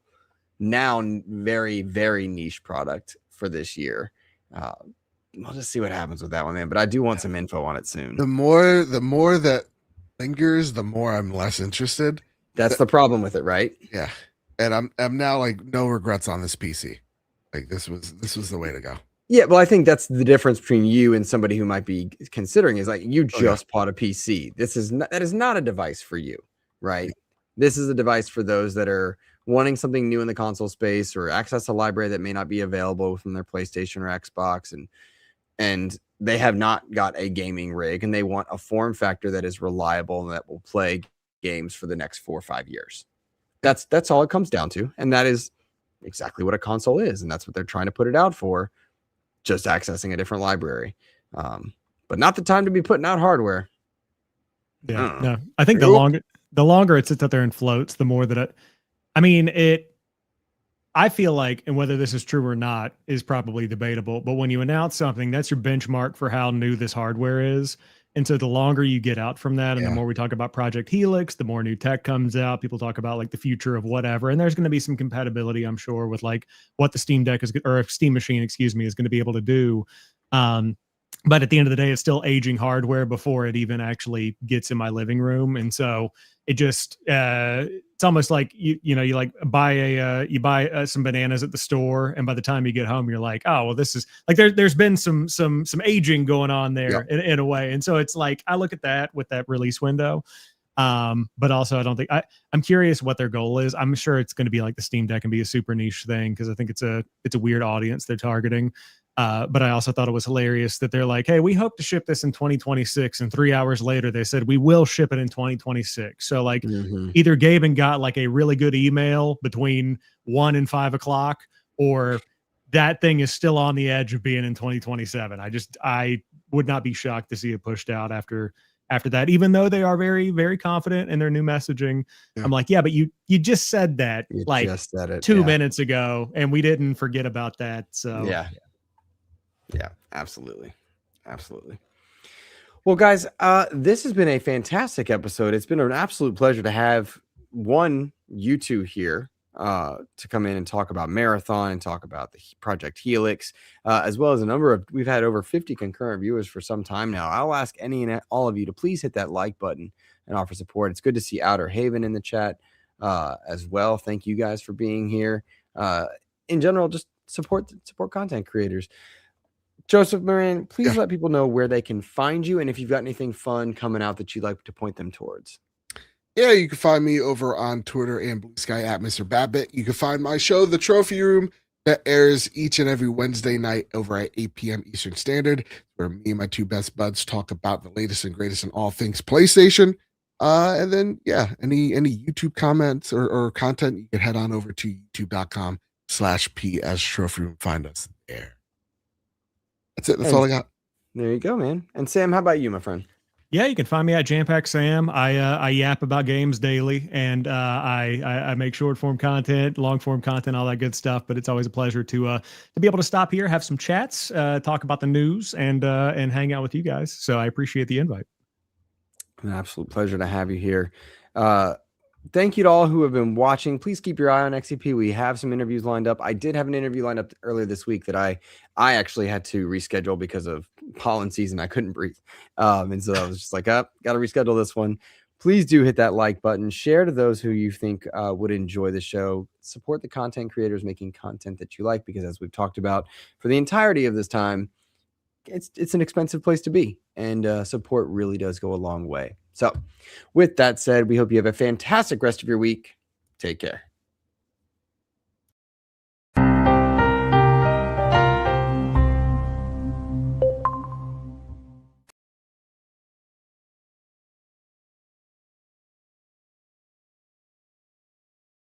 now very, very niche product for this year. We'll just see what happens with that one, man. But I do want some info on it soon. The more that lingers, the more I'm less interested. That's the problem with it, right? Yeah. And I'm now like no regrets on this PC. Like this was the way to go. Yeah, well, I think that's the difference between you and somebody who might be considering is like you just bought a PC. That is not a device for you, right? This is a device for those that are wanting something new in the console space or access a library that may not be available from their PlayStation or Xbox, and they have not got a gaming rig and they want a form factor that is reliable and that will play games for the next 4 or 5 years. That's all it comes down to, and that is exactly what a console is, and that's what they're trying to put it out for, just accessing a different library, but not the time to be putting out hardware. No, I think the longer it sits out there and floats, the more that I feel like, and whether this is true or not is probably debatable, but when you announce something, that's your benchmark for how new this hardware is. And so the longer you get out from that, and the more we talk about Project Helix, the more new tech comes out. People talk about like the future of whatever. And there's going to be some compatibility, I'm sure, with like what the Steam Deck is, or Steam Machine, excuse me, is going to be able to do. But at the end of the day, it's still aging hardware before it even actually gets in my living room. And so it just, it's almost like you like buy some bananas at the store, and by the time you get home, you're like, oh well, this is like there's been some aging going on there in a way. And so it's like I look at that with that release window, but also I don't think I'm curious what their goal is. I'm sure it's going to be like the Steam Deck and be a super niche thing because I think it's a weird audience they're targeting. But I also thought it was hilarious that they're like, hey, we hope to ship this in 2026. And 3 hours later, they said, we will ship it in 2026. So like either Gaben got like a really good email between 1 and 5 o'clock, or that thing is still on the edge of being in 2027. I would not be shocked to see it pushed out after that, even though they are very, very confident in their new messaging. Yeah. I'm like, yeah, but you just said that just said it 2 minutes ago, and we didn't forget about that. So yeah, absolutely. Well, guys, this has been a fantastic episode. It's been an absolute pleasure to have you two here to come in and talk about Marathon and talk about the Project Helix, as well as we've had over 50 concurrent viewers for some time now. I'll ask any and all of you to please hit that like button and offer support. It's good to see Outer Haven in the chat as well. Thank you guys for being here. In general, just support content creators. Joseph Moran, please let people know where they can find you and if you've got anything fun coming out that you'd like to point them towards. Yeah, you can find me over on Twitter and Blue Sky at MrBadBit. You can find my show, The Trophy Room, that airs each and every Wednesday night over at 8 p.m. Eastern Standard, where me and my two best buds talk about the latest and greatest in all things PlayStation. And then, any YouTube comments or content, you can head on over to youtube.com/PS Trophy Room. Find us there. That's it. That's all I got. There you go, man. And Sam, how about you, my friend? Yeah, you can find me at Jampack Sam. I yap about games daily, and I make short form content, long form content, all that good stuff. But it's always a pleasure to be able to stop here, have some chats, talk about the news, and hang out with you guys. So I appreciate the invite. An absolute pleasure to have you here. thank you to all who have been watching. Please keep your eye on XEP. We have some interviews lined up. I did have an interview lined up earlier this week that I actually had to reschedule because of pollen season. I couldn't breathe. And so I was just like, got to reschedule this one. Please do hit that like button. Share to those who you think would enjoy the show. Support the content creators making content that you like, because as we've talked about for the entirety of this time, it's an expensive place to be, and support really does go a long way. So with that said, we hope you have a fantastic rest of your week. Take care.